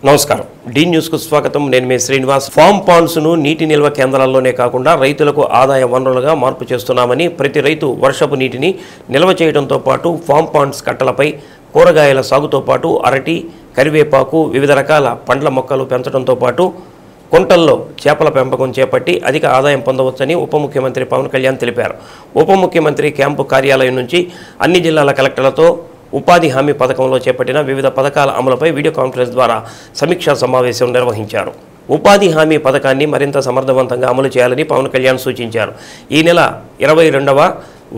నమస్కారం D news కు స్వాగతం నేను మీ శ్రీనివాస్ ఫామ్ పాండ్స్ ను నీటి నిల్వ కేంద్రాల్లోనే కాకుండా రైతులకు ఆదాయ వనరులుగా మార్పు చేస్తున్నామని ప్రతి రైతు వర్షపు నీటిని నిల్వ చేయడంతో పాటు ఫామ్ పాండ్స్ కట్టలపై కూరగాయల సాగుతో పాటు అరటి కరివేపాకు వివిధ రకాల పండ్ల మొక్కలు పెంచడంతో పాటు కుంటల్లో చేపల పెంపకం చేపట్టి అధిక ఆదాయం పొందవచ్చని ఉప ముఖ్యమంత్రి పవన్ కళ్యాణ్ తెలిపారు. ఉప ముఖ్యమంత్రి క్యాంపు కార్యాలయం నుంచి అన్ని జిల్లాల కలెక్టర్లతో ఉపాధి హామీ పథకంలో చేపట్టిన వివిధ పథకాల అమలుపై వీడియో కాన్ఫరెన్స్ ద్వారా సమీక్షా సమావేశం నిర్వహించారు. ఉపాధి హామీ పథకాన్ని మరింత సమర్థవంతంగా అమలు చేయాలని పవన్ కళ్యాణ్ సూచించారు. ఈ నెల 22వ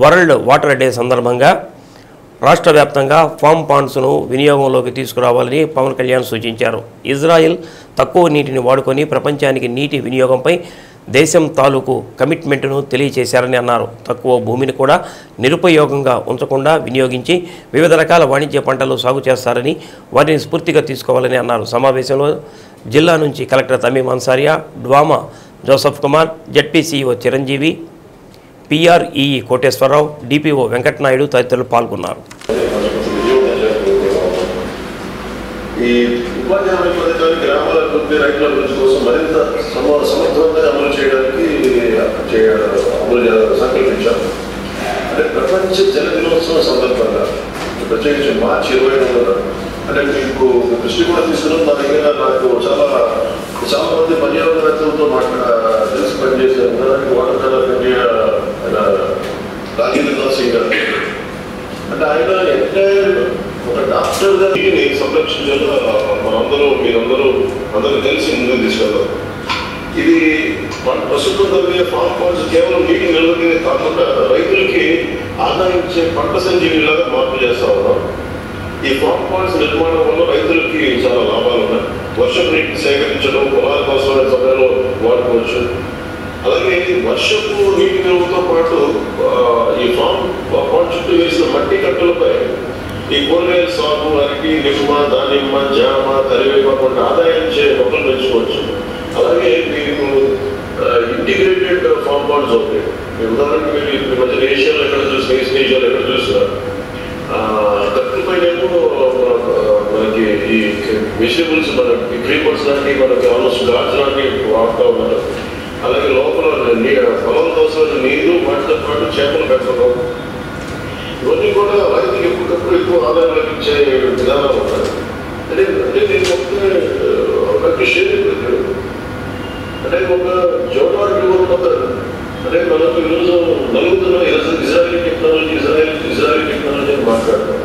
వరల్డ్ వాటర్ డే సందర్భంగా రాష్ట్ర వ్యాప్తంగా ఫామ్ పాండ్స్ను వినియోగంలోకి తీసుకురావాలని పవన్ కళ్యాణ్ సూచించారు. ఇజ్రాయెల్ తక్కువ నీటిని వాడుకొని ప్రపంచానికి నీటి వినియోగంపై దేశం తాలూకు కమిట్మెంట్ను తెలియజేశారని అన్నారు. తక్కువ భూమిని కూడా నిరుపయోగంగా ఉంచకుండా వినియోగించి వివిధ రకాల వాణిజ్య పంటలు సాగు చేస్తారని వాటిని స్ఫూర్తిగా తీసుకోవాలని అన్నారు. సమావేశంలో జిల్లా నుంచి collector Tameem Ansariya, DWAMA Joseph Kumar, ZP CEO Chiranjeevi, PRE Koteswararao, DPO Venkatanaidu తదితరులు పాల్గొన్నారు. ఈ ఉపాధి హామీ పథకాన్ని గ్రామాల అభివృద్ధి రైతుల అభివృద్ధి కోసం మరింత సమర్థవంతంగా అమలు చేయడానికి సంకల్పించాం. అంటే ప్రపంచ జల దినోత్సవం సందర్భంగా ప్రత్యేకించి మార్చి 22న అంటే మీకు దృష్టి కూడా తీసుకున్నాం. నా దగ్గర నాకు చాలా మంది పర్యావరణవేత్తలతో తెలిసి పనిచేసిన ఉదాహరణకి water colour India Rajendra Singh గారు అంటే ఆయన ఎంటైర్ ఒక డాక్టర్ గా నీటిని సంరక్షించాలో మీరందరూ కలిసి ముందుకు తీసుకెళ్తారు. ఇది ప్రస్తుతం జరిగే ఫామ్ పాండ్స్ కేవలం నీటి నిల్వకే కాకుండా రైతులకి ఆదాయం ఇచ్చే పంట సంజీవిలాగా మార్పు చేస్తా ఉన్నాం. ఈ ఫామ్ పాండ్స్ నిర్మాణం వల్ల రైతులకి చాలా లాభాలు ఉన్నాయి. వర్షపు నీటిని సేకరించడం, పొలాల అవసరమైన సమయంలో వాడుకోవచ్చు. అలాగే వర్షపు నీటి నిల్వతో పాటు ఈ ఫామ్ పాండ్ చుట్టూ వేసిన మట్టి కట్టలపై ఈ కూరగాయల సాగు, అరటి, నిమ్మ, దానిమ్మ, జామ, కరివేపాకు వంటి ఆదాయించే మొక్కలు పెంచుకోవచ్చు. అలాగే మీకు ఇంటిగ్రేటెడ్ ఫామ్ పాండ్స్ అవుతాయి. ఉదాహరణకి మీరు ఈ మధ్య ఏషియాలో ఎక్కడ చూసినా, ఈస్ట్ ఏషియాలో ఎక్కడ చూసినా కట్టుపైనేమో మనకి ఈ వెజిటబుల్స్ మనకి క్రీపర్స్ లాంటి మనకి ఆల్మోస్ట్ గార్డ్స్ లాంటి వాడుతూ ఉన్నారు. అలాగే లోపల పొలం కోసం నీరు, వాటితో పాటు చేపలు పెంచడం, ఇవన్నీ కూడా రైతులు ఎప్పటికప్పుడు ఎక్కువ ఆదాయం లభించే విధానాలు ఉంటాయి. అంటే నేను ఒక షేర్ అంటే ఒక జోడార్ అంటే మనకు ఈరోజు నలుగుతున్న ఇజ్రాయలీ టెక్నాలజీ అని మాట్లాడతాం.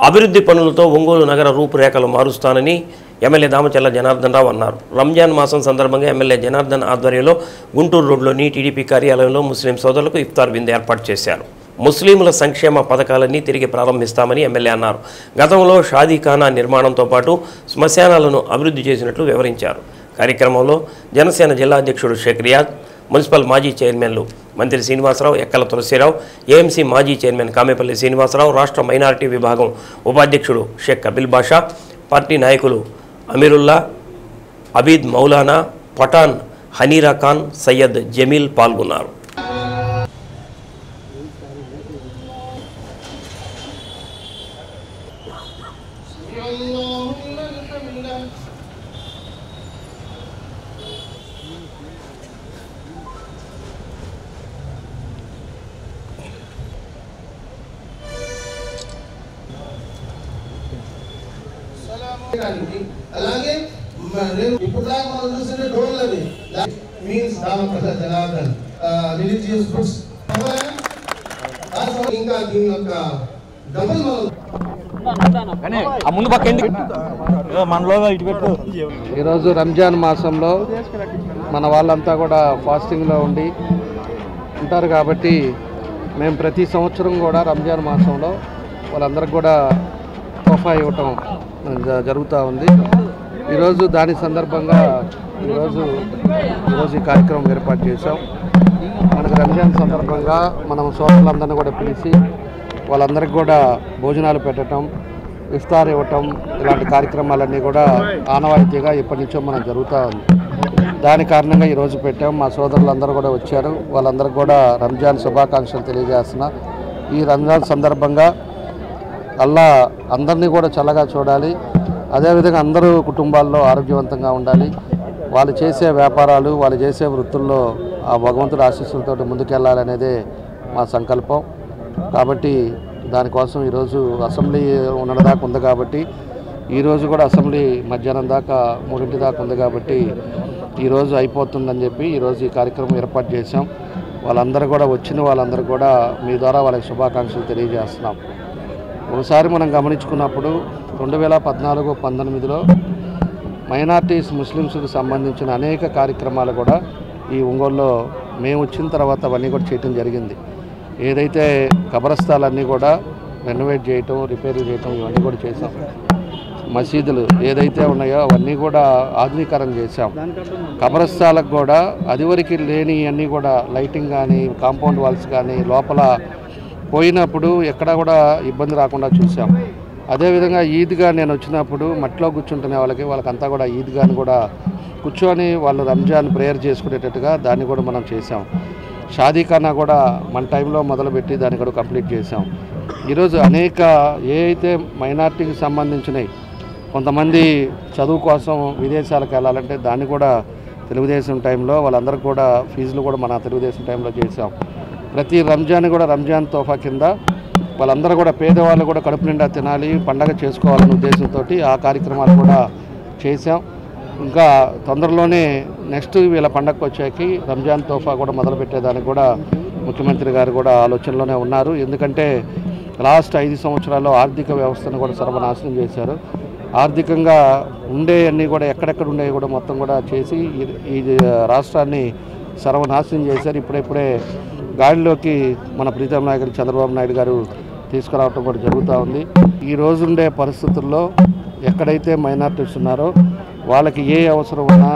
అభివృద్ధి పనులతో ఒంగోలు నగర రూపురేఖలు మారుస్తానని ఎమ్మెల్యే దామచర్ల జనార్దన్ రావు అన్నారు. రంజాన్ మాసం సందర్భంగా ఎమ్మెల్యే జనార్దన్ ఆధ్వర్యంలో గుంటూరు రోడ్లోని టీడీపీ కార్యాలయంలో ముస్లిం సోదరులకు ఇఫ్తార్ విందు ఏర్పాటు చేశారు. ముస్లింల సంక్షేమ పథకాలన్నీ తిరిగి ప్రారంభిస్తామని ఎమ్మెల్యే అన్నారు. గతంలో షాదీఖానా నిర్మాణంతో పాటు శ్మశానాలను అభివృద్ధి చేసినట్లు వివరించారు. కార్యక్రమంలో జనసేన జిల్లా అధ్యక్షుడు షేక్ రియాజ్, మున్సిపల్ మాజీ చైర్మన్లు మంత్రి శ్రీనివాసరావు, ఎక్కల తులసిరావు, ఏఎంసీ మాజీ చైర్మన్ కామేపల్లి శ్రీనివాసరావు, రాష్ట్ర మైనారిటీ విభాగం ఉపాధ్యక్షుడు షేక్ కబిల్ బాషా, పార్టీ నాయకులు అమీరుల్లా, అబీద్ మౌలానా, పఠాన్ హనీరా ఖాన్, సయ్యద్ జమీల్ పాల్గొన్నారు. అలాగే ఇప్పుడు దాకా మనం చూసిన డోర్లని means Ramprasad Janardhan religious books ఇంకా దీని యొక్క డబుల్ ఈరోజు రంజాన్ మాసంలో మన వాళ్ళంతా కూడా ఫాస్టింగ్లో ఉండి ఉంటారు కాబట్టి మేము ప్రతి సంవత్సరం కూడా రంజాన్ మాసంలో వాళ్ళందరికీ కూడా తోఫా ఇవ్వటం జరుగుతూ ఉంది. ఈరోజు దాని సందర్భంగా ఈరోజు ఈ కార్యక్రమం ఏర్పాటు చేశాం. మనకు రంజాన్ సందర్భంగా మనం సోదరులందరినీ కూడా పిలిచి వాళ్ళందరికీ కూడా భోజనాలు పెట్టడం, ఇఫ్తార్ ఇవ్వటం, ఇలాంటి కార్యక్రమాలన్నీ కూడా ఆనవాయితీగా ఎప్పటి నుంచో మనం జరుగుతూ ఉంది. దాని కారణంగా ఈరోజు పెట్టాం. మా సోదరులందరూ కూడా వచ్చారు. వాళ్ళందరికీ కూడా రంజాన్ శుభాకాంక్షలు తెలియజేస్తున్నా. ఈ రంజాన్ సందర్భంగా అల్లా అందరినీ కూడా చల్లగా చూడాలి. అదేవిధంగా అందరూ కుటుంబాల్లో ఆరోగ్యవంతంగా ఉండాలి. వాళ్ళు చేసే వ్యాపారాలు, వాళ్ళు చేసే వృత్తుల్లో ఆ భగవంతుడి ఆశీస్సులతో ముందుకెళ్ళాలనేదే మా సంకల్పం. కాబట్టి దానికోసం ఈరోజు అసెంబ్లీ ఉన్నదాకా ఉంది కాబట్టి, ఈరోజు కూడా అసెంబ్లీ మధ్యాహ్నం దాకా 3 దాకా ఉంది కాబట్టి ఈరోజు అయిపోతుందని చెప్పి ఈరోజు ఈ కార్యక్రమం ఏర్పాటు చేశాం. వాళ్ళందరూ కూడా వచ్చిన వాళ్ళందరూ కూడా మీ ద్వారా వాళ్ళకి శుభాకాంక్షలు తెలియజేస్తున్నాం. ఒకసారి మనం గమనించుకున్నప్పుడు 2014-19లో మైనార్టీస్ ముస్లిమ్స్కి సంబంధించిన అనేక కార్యక్రమాలు కూడా ఈ ఒంగోలులో మేము వచ్చిన తర్వాత అవన్నీ కూడా చేయటం జరిగింది. ఏదైతే కబరస్థాలన్నీ కూడా రెనోవేట్ చేయటం, రిపేర్ చేయటం ఇవన్నీ కూడా చేసాం. మసీదులు ఏదైతే ఉన్నాయో అవన్నీ కూడా ఆధునీకరణ చేశాం. కబరస్థాలకు కూడా అదివరకు లేని అన్నీ కూడా లైటింగ్ కానీ, కాంపౌండ్ వాల్స్ కానీ లోపల పోయినప్పుడు ఎక్కడా కూడా ఇబ్బంది రాకుండా చూసాం. అదేవిధంగా ఈద్గా నేను వచ్చినప్పుడు మట్టిలో కూర్చుంటున్న వాళ్ళకంతా కూడా ఈద్గాని కూడా కూర్చొని వాళ్ళు రంజాన్ ప్రేయర్ చేసుకునేటట్టుగా దాన్ని కూడా మనం చేసాం. షాదీఖానా కూడా మన టైంలో మొదలుపెట్టి దాన్ని కూడా కంప్లీట్ చేసాం. ఈరోజు అనేక ఏ అయితే మైనార్టీకి సంబంధించినవి కొంతమంది చదువు కోసం విదేశాలకు వెళ్ళాలంటే దాన్ని కూడా తెలుగుదేశం టైంలో వాళ్ళందరికీ కూడా ఫీజులు కూడా మన తెలుగుదేశం టైంలో చేసాం. ప్రతి రంజాన్ కూడా రంజాన్ తోఫా కింద వాళ్ళందరూ కూడా పేదవాళ్ళు కూడా కడుపు నిండా తినాలి, పండగ చేసుకోవాలనే ఉద్దేశంతో ఆ కార్యక్రమాలు కూడా చేసాం. ఇంకా తొందరలోనే నెక్స్ట్ వీళ్ళ పండగకు వచ్చాకి రంజాన్ తోఫా కూడా మొదలుపెట్టేదానికి కూడా ముఖ్యమంత్రి గారు కూడా ఆలోచనలోనే ఉన్నారు. ఎందుకంటే లాస్ట్ 5 సంవత్సరాల్లో ఆర్థిక వ్యవస్థను కూడా సర్వనాశనం చేశారు. ఆర్థికంగా ఉండేవన్నీ కూడా ఎక్కడెక్కడ ఉండేవి కూడా మొత్తం కూడా చేసి ఈ రాష్ట్రాన్ని సర్వనాశనం చేశారు. ఇప్పుడే గాడిలోకి మన ప్రీతం నాయకుడు చంద్రబాబు నాయుడు గారు తీసుకురావటం కూడా జరుగుతూ ఉంది. ఈ రోజుండే పరిస్థితుల్లో ఎక్కడైతే మైనార్టీస్ ఉన్నారో వాళ్ళకి ఏ అవసరం ఉన్నా,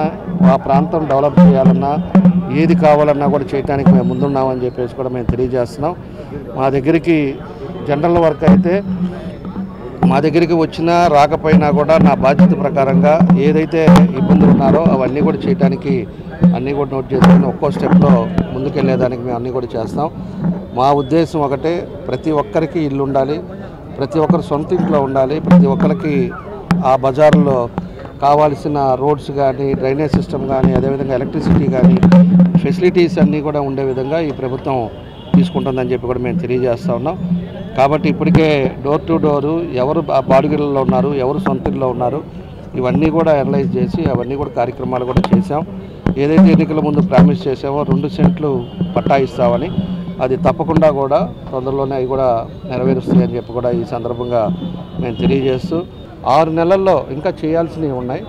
ఆ ప్రాంతం డెవలప్ చేయాలన్నా, ఏది కావాలన్నా కూడా చేయడానికి మేము ముందున్నామని చెప్పేసి కూడా మేము తెలియజేస్తున్నాం. మా దగ్గరికి జనరల్ వర్క్ అయితే మా దగ్గరికి వచ్చినా రాకపోయినా కూడా నా బాధ్యత ప్రకారంగా ఏదైతే ఇబ్బందులు ఉన్నారో అవన్నీ కూడా చేయడానికి అన్నీ కూడా నోట్ చేసుకుని ఒక్కో స్టెప్లో ముందుకెళ్ళేదానికి మేము అన్నీ కూడా చేస్తాం. మా ఉద్దేశం ఒకటే, ప్రతి ఒక్కరికి ఇల్లు ఉండాలి, ప్రతి ఒక్కరు సొంత ఇంట్లో ఉండాలి, ప్రతి ఒక్కరికి ఆ బజార్లో కావాల్సిన రోడ్స్ కానీ, డ్రైనేజ్ సిస్టమ్ కానీ, అదేవిధంగా ఎలక్ట్రిసిటీ కానీ ఫెసిలిటీస్ అన్నీ కూడా ఉండే విధంగా ఈ ప్రభుత్వం తీసుకుంటుందని చెప్పి కూడా మేము తెలియజేస్తూ ఉన్నాం. కాబట్టి ఇప్పటికే డోర్ టు డోరు ఎవరు బాడుగిళ్ళలో ఉన్నారు, ఎవరు సొంత ఇళ్ళలో ఉన్నారు, ఇవన్నీ కూడా అనలైజ్ చేసి అవన్నీ కూడా కార్యక్రమాలు కూడా చేశాం. ఏదైతే ఎన్నికల ముందు ప్రామిస్ చేసామో 2 సెంట్లు పట్టా ఇస్తామని, అది తప్పకుండా కూడా తొందరలోనే అవి కూడా నెరవేరుస్తాయని చెప్పి కూడా ఈ సందర్భంగా మేము తెలియజేస్తూ 6 నెలల్లో ఇంకా చేయాల్సినవి ఉన్నాయి.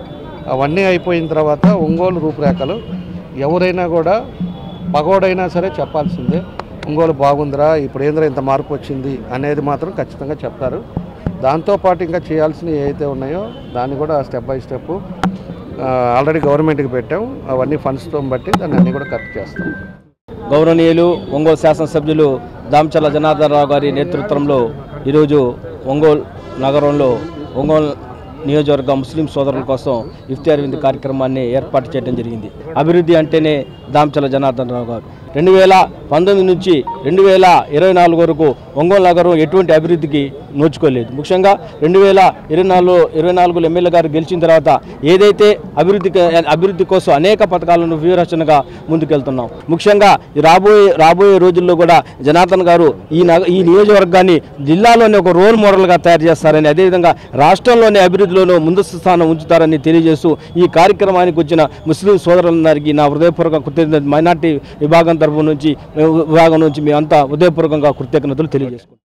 అవన్నీ అయిపోయిన తర్వాత ఒంగోలు రూపురేఖలు ఎవరైనా కూడా పగోడైనా సరే చెప్పాల్సిందే. ఒంగోలు బాగుందిరా, ఇప్పుడు ఏంద్రా ఇంత మార్పు వచ్చింది అనేది మాత్రం ఖచ్చితంగా చెప్తారు. దాంతోపాటు ఇంకా చేయాల్సినవి ఏవైతే ఉన్నాయో దాన్ని కూడా స్టెప్ బై స్టెప్ ఆల్రెడీ గవర్నమెంట్కి పెట్టాం. అవన్నీ ఫండ్స్తో బట్టి దాన్ని అన్నీ కూడా ఖర్చు చేస్తాం. గౌరవనీయులు ఒంగోలు శాసనసభ్యులు దామచర్ల జనార్దన్ రావు గారి నేతృత్వంలో ఈరోజు ఒంగోలు నగరంలో ఒంగోలు నియోజకవర్గ ముస్లిం సోదరుల కోసం ఇఫ్తార్ విందు కార్యక్రమాన్ని ఏర్పాటు చేయడం జరిగింది. అభివృద్ధి అంటేనే దామచర్ల జనార్దన్ రావు గారు 2019 నుంచి 2024 వరకు ఒంగోలు నగరం ఎటువంటి అభివృద్ధికి నోచుకోలేదు. ముఖ్యంగా 2024 ఎమ్మెల్యే గారు గెలిచిన తర్వాత ఏదైతే అభివృద్ధి కోసం అనేక పథకాలను వ్యూహరచనగా ముందుకెళ్తున్నాం. ముఖ్యంగా రాబోయే రోజుల్లో కూడా జనార్దన్ గారు ఈ నియోజకవర్గాన్ని జిల్లాలోనే ఒక రోల్ మోడల్గా తయారు చేస్తారని, అదేవిధంగా రాష్ట్రంలోనే అభివృద్ధిలోనూ ముందస్తు స్థానం ఉంచుతారని తెలియజేస్తూ ఈ కార్యక్రమానికి వచ్చిన ముస్లిం సోదరులందరికీ నా హృదయపూర్వక కృతజ్ఞతలు, మైనార్టీ విభాగం నుంచి మీ అంతా హృదయపూర్వకంగా కృతజ్ఞతలు తెలియజేసుకుంటాం.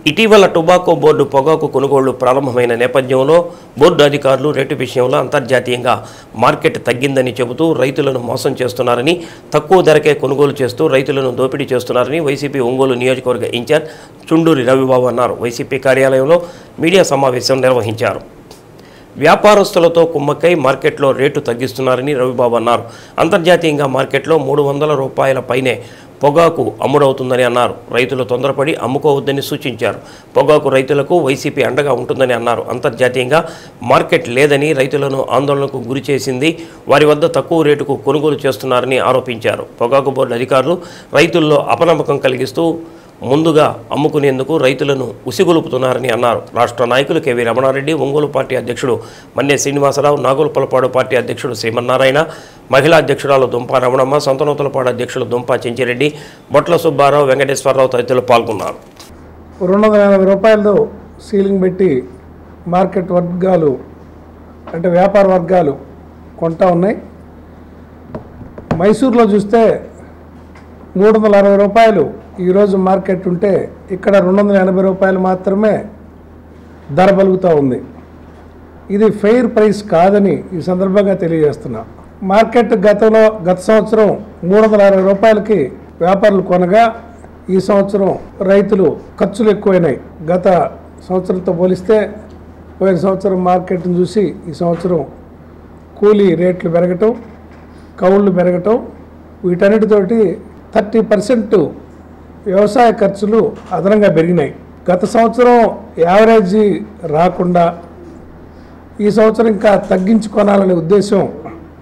ఇటీవల టొబాకో బోర్డు పొగాకు కొనుగోళ్లు ప్రారంభమైన నేపథ్యంలో బోర్డు అధికారులు రేటు విషయంలో అంతర్జాతీయంగా మార్కెట్ తగ్గిందని చెబుతూ రైతులను మోసం చేస్తున్నారని, తక్కువ ధరకే కొనుగోలు చేస్తూ రైతులను దోపిడీ చేస్తున్నారని వైసీపీ ఒంగోలు నియోజకవర్గ ఇన్ఛార్జ్ చుండూరి రవిబాబు అన్నారు. వైసీపీ కార్యాలయంలో మీడియా సమావేశం నిర్వహించారు. వ్యాపారస్తులతో కుమ్మక్కై మార్కెట్లో రేటు తగ్గిస్తున్నారని రవిబాబు అన్నారు. అంతర్జాతీయంగా మార్కెట్లో 300 రూపాయల పైనే పొగాకు అమ్ముడవుతుందని అన్నారు. రైతులు తొందరపడి అమ్ముకోవద్దని సూచించారు. పొగాకు రైతులకు వైసీపీ అండగా ఉంటుందని అన్నారు. అంతర్జాతీయంగా మార్కెట్ లేదని రైతులను ఆందోళనకు గురి చేసింది, వారి వద్ద తక్కువ రేటుకు కొనుగోలు చేస్తున్నారని ఆరోపించారు. పొగాకు బోర్డు అధికారులు రైతుల్లో అపనమ్మకం కలిగిస్తూ ముందుగా అమ్ముకునేందుకు రైతులను ఉసిగొలుపుతున్నారని అన్నారు. రాష్ట్ర నాయకులు కెవి రమణారెడ్డి, ఒంగోలు పార్టీ అధ్యక్షుడు మన్నే శ్రీనివాసరావు, నాగోలుపలపాడు పార్టీ అధ్యక్షుడు శ్రీమన్నారాయణ, మహిళా అధ్యక్షురాలు దుంపా రమణమ్మ, సంతనూతలపాడు అధ్యక్షులు దుంపా చెంచిరెడ్డి, బొట్ల సుబ్బారావు, వెంకటేశ్వరరావు తదితరులు పాల్గొన్నారు. 280 రూపాయలతో సీలింగ్ పెట్టి మార్కెట్ వర్గాలు అంటే వ్యాపార వర్గాలు కొంటా ఉన్నాయి. మైసూరులో చూస్తే 360 రూపాయలు ఈరోజు మార్కెట్ ఉంటే ఇక్కడ 280 రూపాయలు మాత్రమే ధర పలుకుతూ ఉంది. ఇది ఫెయిర్ ప్రైస్ కాదని ఈ సందర్భంగా తెలియజేస్తున్నా. మార్కెట్ గత సంవత్సరం 360 రూపాయలకి వ్యాపారులు కొనగా ఈ సంవత్సరం రైతులు ఖర్చులు ఎక్కువైనాయి. గత సంవత్సరంతో పోలిస్తే పోయిన సంవత్సరం మార్కెట్ని చూసి ఈ సంవత్సరం కూలీ రేట్లు పెరగటం, కౌళ్ళు పెరగటం, వీటన్నిటితోటి 30% వ్యవసాయ ఖర్చులు అదనంగా పెరిగినాయి. గత సంవత్సరం యావరేజీ రాకుండా ఈ సంవత్సరం ఇంకా తగ్గించుకోనాలనే ఉద్దేశం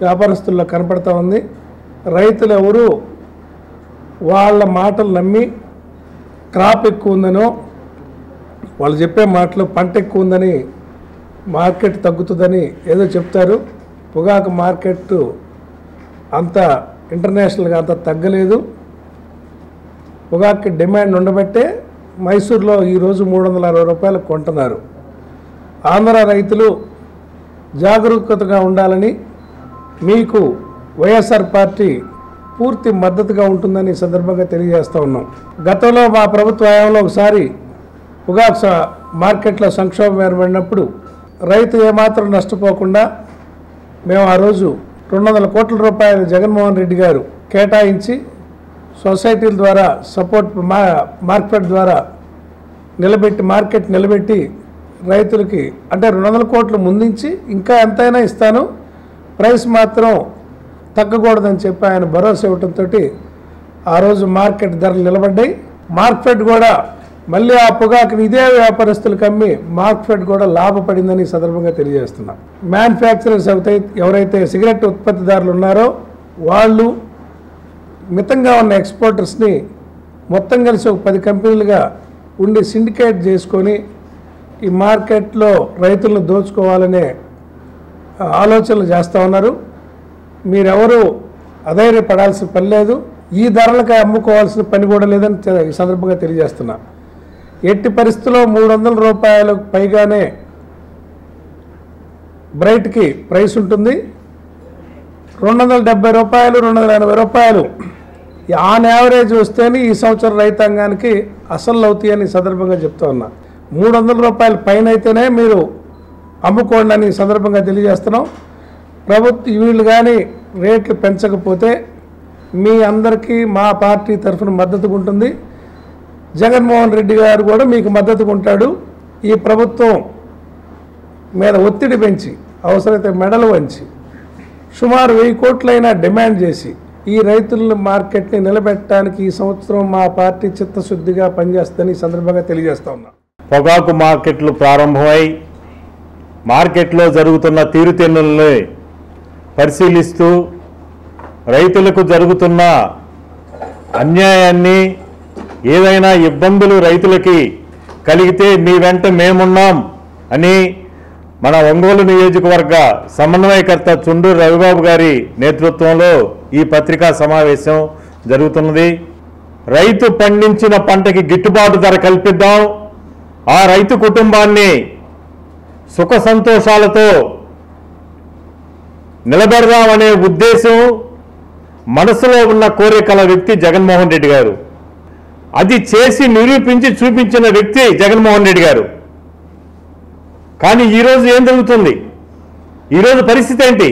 వ్యాపారస్తుల్లో కనపడతా ఉంది. రైతులు ఎవరు వాళ్ళ మాటలు నమ్మి క్రాప్ ఎక్కువ ఉందనో, వాళ్ళు చెప్పే మాటలు పంట ఎక్కువ ఉందని, మార్కెట్ తగ్గుతుందని ఏదో చెప్తారు. పొగాకు మార్కెట్ అంత ఇంటర్నేషనల్గా అంత తగ్గలేదు. పొగాకు డిమాండ్ ఉండబట్టే మైసూరులో ఈరోజు 360 రూపాయలకు కొంటున్నారు. ఆంధ్ర రైతులు జాగరూకతగా ఉండాలని మీకు వైఎస్ఆర్ పార్టీ పూర్తి మద్దతుగా ఉంటుందని సందర్భంగా తెలియజేస్తూ ఉన్నాం. గతంలో మా ప్రభుత్వ హయాంలో ఒకసారి పొగాకు మార్కెట్లో సంక్షోభం ఏర్పడినప్పుడు రైతు ఏమాత్రం నష్టపోకుండా మేము ఆ రోజు 200 కోట్ల రూపాయలు జగన్మోహన్ రెడ్డి గారు కేటాయించి సొసైటీల ద్వారా సపోర్ట్ మార్కెట్ ద్వారా మార్కెట్ నిలబెట్టి రైతులకి అంటే 200 కోట్లు ముందుంచి ఇంకా ఎంతైనా ఇస్తాను, ప్రైస్ మాత్రం తగ్గకూడదని చెప్పి ఆయన భరోసా ఇవ్వడంతో ఆ రోజు మార్కెట్ ధరలు నిలబడ్డాయి. మార్కెట్ కూడా మళ్ళీ ఆ పొగాకుని ఇదే వ్యాపారస్తులకు అమ్మి మార్కెట్ కూడా లాభపడిందని ఈ సందర్భంగా తెలియజేస్తున్నా. మ్యానుఫ్యాక్చరర్స్ ఎవరైతే సిగరెట్ ఉత్పత్తిదారులు ఉన్నారో వాళ్ళు మితంగా ఉన్న ఎక్స్పోర్టర్స్ని మొత్తం కలిసి ఒక 10 కంపెనీలుగా ఉండి సిండికేట్ చేసుకొని ఈ మార్కెట్లో రైతులను దోచుకోవాలనే ఆలోచనలు చేస్తూ ఉన్నారు. మీరెవరు అధైర్యపడాల్సిన పని లేదు, ఈ ధరలకు అమ్ముకోవాల్సిన పని కూడా లేదని ఈ సందర్భంగా తెలియజేస్తున్నా. ఎట్టి పరిస్థితుల్లో 300 రూపాయలకు పైగానే బ్రైట్కి ప్రైస్ ఉంటుంది. 270 రూపాయలు 280 రూపాయలు ఆన్ యావరేజ్ వస్తేనే ఈ సంవత్సరం రైతాంగానికి అసలు అవుతాయని సందర్భంగా చెప్తా ఉన్నా. 300 రూపాయల పైన అయితేనే మీరు అమ్ముకోండి అని సందర్భంగా తెలియజేస్తున్నాం. ప్రభుత్వం వీళ్ళు కానీ రేట్లు పెంచకపోతే మీ అందరికీ మా పార్టీ తరఫున మద్దతుగా ఉంటుంది. జగన్మోహన్ రెడ్డి గారు కూడా మీకు మద్దతుగా ఉంటాడు. ఈ ప్రభుత్వం మీద ఒత్తిడి పెంచి అవసరమైతే మెడలు వంచి సుమారు 1000 కోట్లైనా డిమాండ్ చేసి ఈ రైతుల మార్కెట్ని నిలబెట్టడానికి ఈ సంవత్సరం మా పార్టీ చిత్తశుద్ధిగా పనిచేస్తుందని ఈ సందర్భంగా తెలియజేస్తా ఉన్నా. పొగాకు మార్కెట్లు ప్రారంభమై మార్కెట్లో జరుగుతున్న తీరుతెన్నుల్ని పరిశీలిస్తూ రైతులకు జరుగుతున్న అన్యాయాన్ని, ఏదైనా ఇబ్బందులు రైతులకి కలిగితే మీ వెంట మేమున్నాం అని మన ఒంగోలు నియోజకవర్గ సమన్వయకర్త చుండూరు రవిబాబు గారి నేతృత్వంలో ఈ పత్రికా సమావేశం జరుగుతున్నది. రైతు పండించిన పంటకి గిట్టుబాటు ధర కల్పిద్దాం, ఆ రైతు కుటుంబాన్ని సుఖ సంతోషాలతో నిలబెడదామనే ఉద్దేశం మనసులో ఉన్న కోరికల వ్యక్తి జగన్మోహన్ రెడ్డి గారు. అది చేసి నిరూపించి చూపించిన వ్యక్తి జగన్మోహన్ రెడ్డి గారు. కానీ ఈరోజు ఏం జరుగుతుంది? ఈరోజు పరిస్థితి ఏంటి?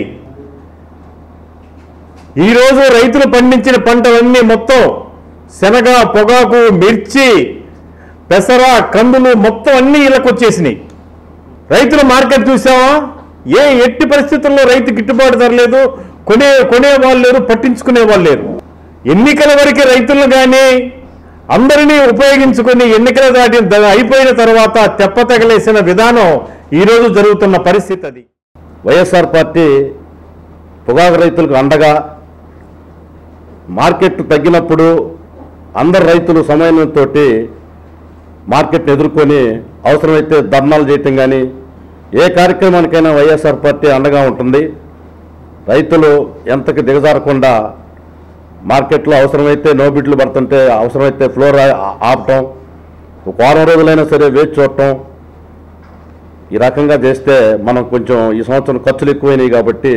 ఈరోజు రైతులు పండించిన పంటలన్నీ మొత్తం శనగ, పొగాకు, మిర్చి, పెసర, కందులు మొత్తం అన్నీ ఇళ్ళకు వచ్చేసినాయి. రైతుల మార్కెట్ చూసావా? ఎట్టి పరిస్థితుల్లో రైతు గిట్టుబాటు ధర లేదు, కొనేవాళ్ళు లేరు, పట్టించుకునే వాళ్ళు లేరు. ఎన్నికల వరకు రైతులను కానీ అందరినీ ఉపయోగించుకొని ఎన్నికల అయిపోయిన తర్వాత తెప్పతగలేసిన విధానం ఈరోజు జరుగుతున్న పరిస్థితి అది. వైఎస్ఆర్ పార్టీ పొగాకు రైతులకు అండగా మార్కెట్ తగ్గినప్పుడు అందరు రైతులు సమన్వయంతో మార్కెట్ని ఎదుర్కొని అవసరమైతే ధర్నాలు చేయటం కానీ ఏ కార్యక్రమానికైనా వైఎస్ఆర్ పార్టీ అండగా ఉంటుంది. రైతులు ఎంతకి దిగజారకుండా మార్కెట్లో అవసరమైతే నోబిడ్లు పడుతుంటే అవసరమైతే ఫ్లోర్ ఆపటం, ఒక వారం రోజులైనా సరే వేచి చూడటం, ఈ రకంగా చేస్తే మనం కొంచెం ఈ సంవత్సరం ఖర్చులు ఎక్కువైనాయి కాబట్టి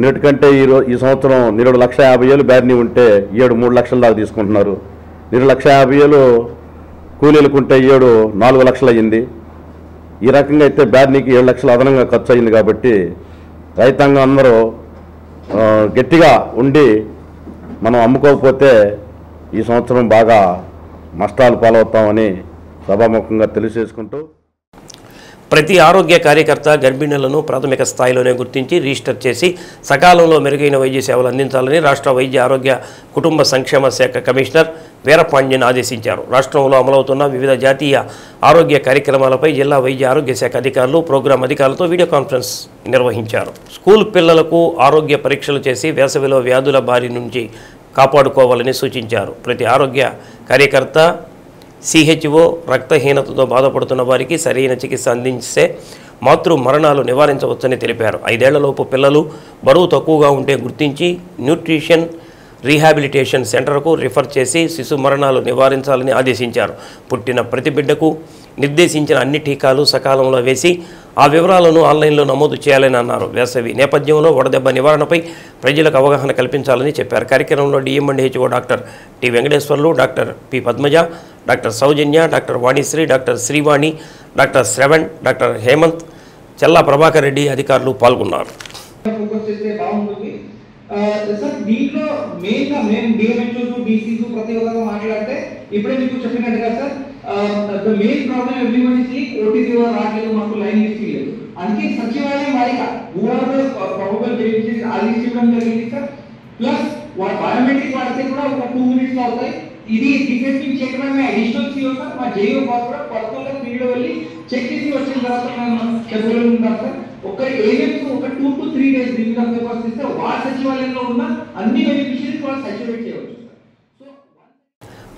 నేటికంటే ఈ సంవత్సరం 1,50,000 బ్యాడ్ని ఉంటే 3 లక్షల దాకా తీసుకుంటున్నారు. 1,50,000 కూలీలకుంటే 4 లక్షలు అయ్యింది. ఈ రకంగా అయితే బ్యాడ్నీకి 7 లక్షలు అదనంగా ఖర్చు అయింది. కాబట్టి రైతాంగం అందరూ గట్టిగా ఉండి మనం అమ్ముకోకపోతే ఈ సంవత్సరం బాగా నష్టాలు పాలవుతామని సభాముఖంగా తెలియజేసుకుంటూ, ప్రతి ఆరోగ్య కార్యకర్త గర్భిణులను ప్రాథమిక స్థాయిలోనే గుర్తించి రిజిస్టర్ చేసి సకాలంలో మెరుగైన వైద్య సేవలు అందించాలని రాష్ట్ర వైద్య ఆరోగ్య కుటుంబ సంక్షేమ శాఖ కమిషనర్ వీరపాండ్యన్ ఆదేశించారు. రాష్ట్రంలో అమలవుతున్న వివిధ జాతీయ ఆరోగ్య కార్యక్రమాలపై జిల్లా వైద్య ఆరోగ్య శాఖ అధికారులు, ప్రోగ్రాం అధికారులతో వీడియో కాన్ఫరెన్స్ నిర్వహించారు. స్కూల్ పిల్లలకు ఆరోగ్య పరీక్షలు చేసి వేసవిలో వ్యాధుల బారి నుంచి కాపాడుకోవాలని సూచించారు. ప్రతి ఆరోగ్య కార్యకర్త సిహెచ్ఓ రక్తహీనతతో బాధపడుతున్న వారికి సరైన చికిత్స అందించే మాతృ మరణాలు నివారించవచ్చని తెలిపారు. 5 ఏళ్లలోపు పిల్లలు బరువు తక్కువగా ఉంటే గుర్తించి న్యూట్రిషన్ రీహాబిలిటేషన్ సెంటర్కు రిఫర్ చేసి శిశు మరణాలు నివారించాలని ఆదేశించారు. పుట్టిన ప్రతి బిడ్డకు నిర్దేశించిన అన్ని టీకాలు సకాలంలో వేసి ఆ వివరాలను ఆన్లైన్లో నమోదు చేయాలని అన్నారు. వేసవి నేపథ్యంలో వడదెబ్బ నివారణపై ప్రజలకు అవగాహన కల్పించాలని చెప్పారు. కార్యక్రమంలో DMHO doctor T Venkateswarlu, doctor P Padmaja, doctor Soujanya, doctor Vanisri, doctor Srivani, doctor Sravan, doctor Hemanth, Chella Prabhakar Reddy అధికారులు పాల్గొన్నారు. సార్ దీంట్లో మెయిన్గా మేము డిఎంహెచ్ఓస్ డీసీస్ ప్రతి ఒక్కరు మాట్లాడితే ఇప్పుడే మీకు చెప్పినట్టుగా sir the main problem everyone is leak OTP రావట్లేదు, మాకు లైన్ లిస్ట్ లేదు. అందుకే సచివాలయం వారిగా ప్రాబబుల్ బెనిఫిషరీస్ ఆ లిస్ట్ ఇవ్వడం జరిగింది సార్. ప్లస్ బయోమెట్రిక్ వాడితే కూడా ఒక 2 minutes అవుతాయి. ఇది డిఫెక్టింగ్ చెక్ మేము అడిషనల్ సిఓ సార్ మా జేఓ బాస్ కూడా పర్సనల్గా ఫీల్డ్లో వెళ్ళి చెక్ చేసి వచ్చిన తర్వాత మేము చెప్పగలుగుతాం సార్. ఒక ఏజెంట్స్ ఒక 2 to 3 days review of papers ఇస్తే వారి సచివాలయంలో ఉన్న అన్ని బెనిఫిషరీస్ వాళ్ళు సర్టిఫికేట్ చేయవచ్చు.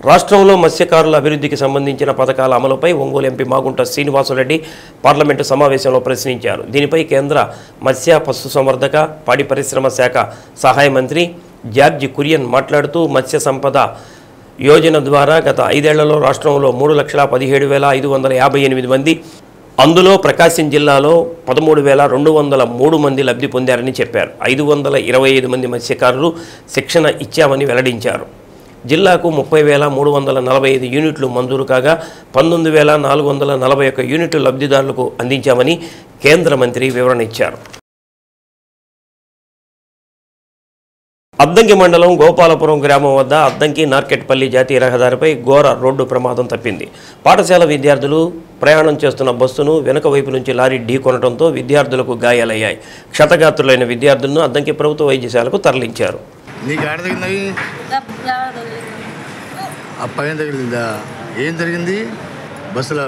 రాష్ట్రంలో మత్స్యకారుల అభివృద్ధికి సంబంధించిన పథకాల అమలుపై ఒంగోలు ఎంపీ మాగుంట శ్రీనివాసరెడ్డి పార్లమెంటు సమావేశంలో ప్రశ్నించారు. దీనిపై కేంద్ర మత్స్య పశుసంవర్ధక పాడి పరిశ్రమ శాఖ సహాయ మంత్రి జార్జి కురియన్ మాట్లాడుతూ మత్స్య సంపద యోజన ద్వారా గత 5 ఏళ్లలో రాష్ట్రంలో 3,17,558 మంది, అందులో ప్రకాశం జిల్లాలో 13,203 మంది లబ్ధి పొందారని చెప్పారు. 525 మంది మత్స్యకారులు శిక్షణ ఇచ్చామని వెల్లడించారు. జిల్లాకు 30,345 యూనిట్లు మంజూరు కాగా 19,441 యూనిట్లు లబ్ధిదారులకు అందించామని కేంద్ర మంత్రి వివరణ ఇచ్చారు. అద్దంకి మండలం గోపాలపురం గ్రామం వద్ద అద్దంకి నార్కెట్పల్లి జాతీయ రహదారిపై ఘోర రోడ్డు ప్రమాదం తప్పింది. పాఠశాల విద్యార్థులు ప్రయాణం చేస్తున్న బస్సును వెనుక వైపు నుంచి లారీ ఢీకొనడంతో విద్యార్థులకు గాయాలయ్యాయి. క్షతగాత్రులైన విద్యార్థులను అద్దంకి ప్రభుత్వ వైద్యశాలకు తరలించారు. ఏం జరిగింది బస్సులో?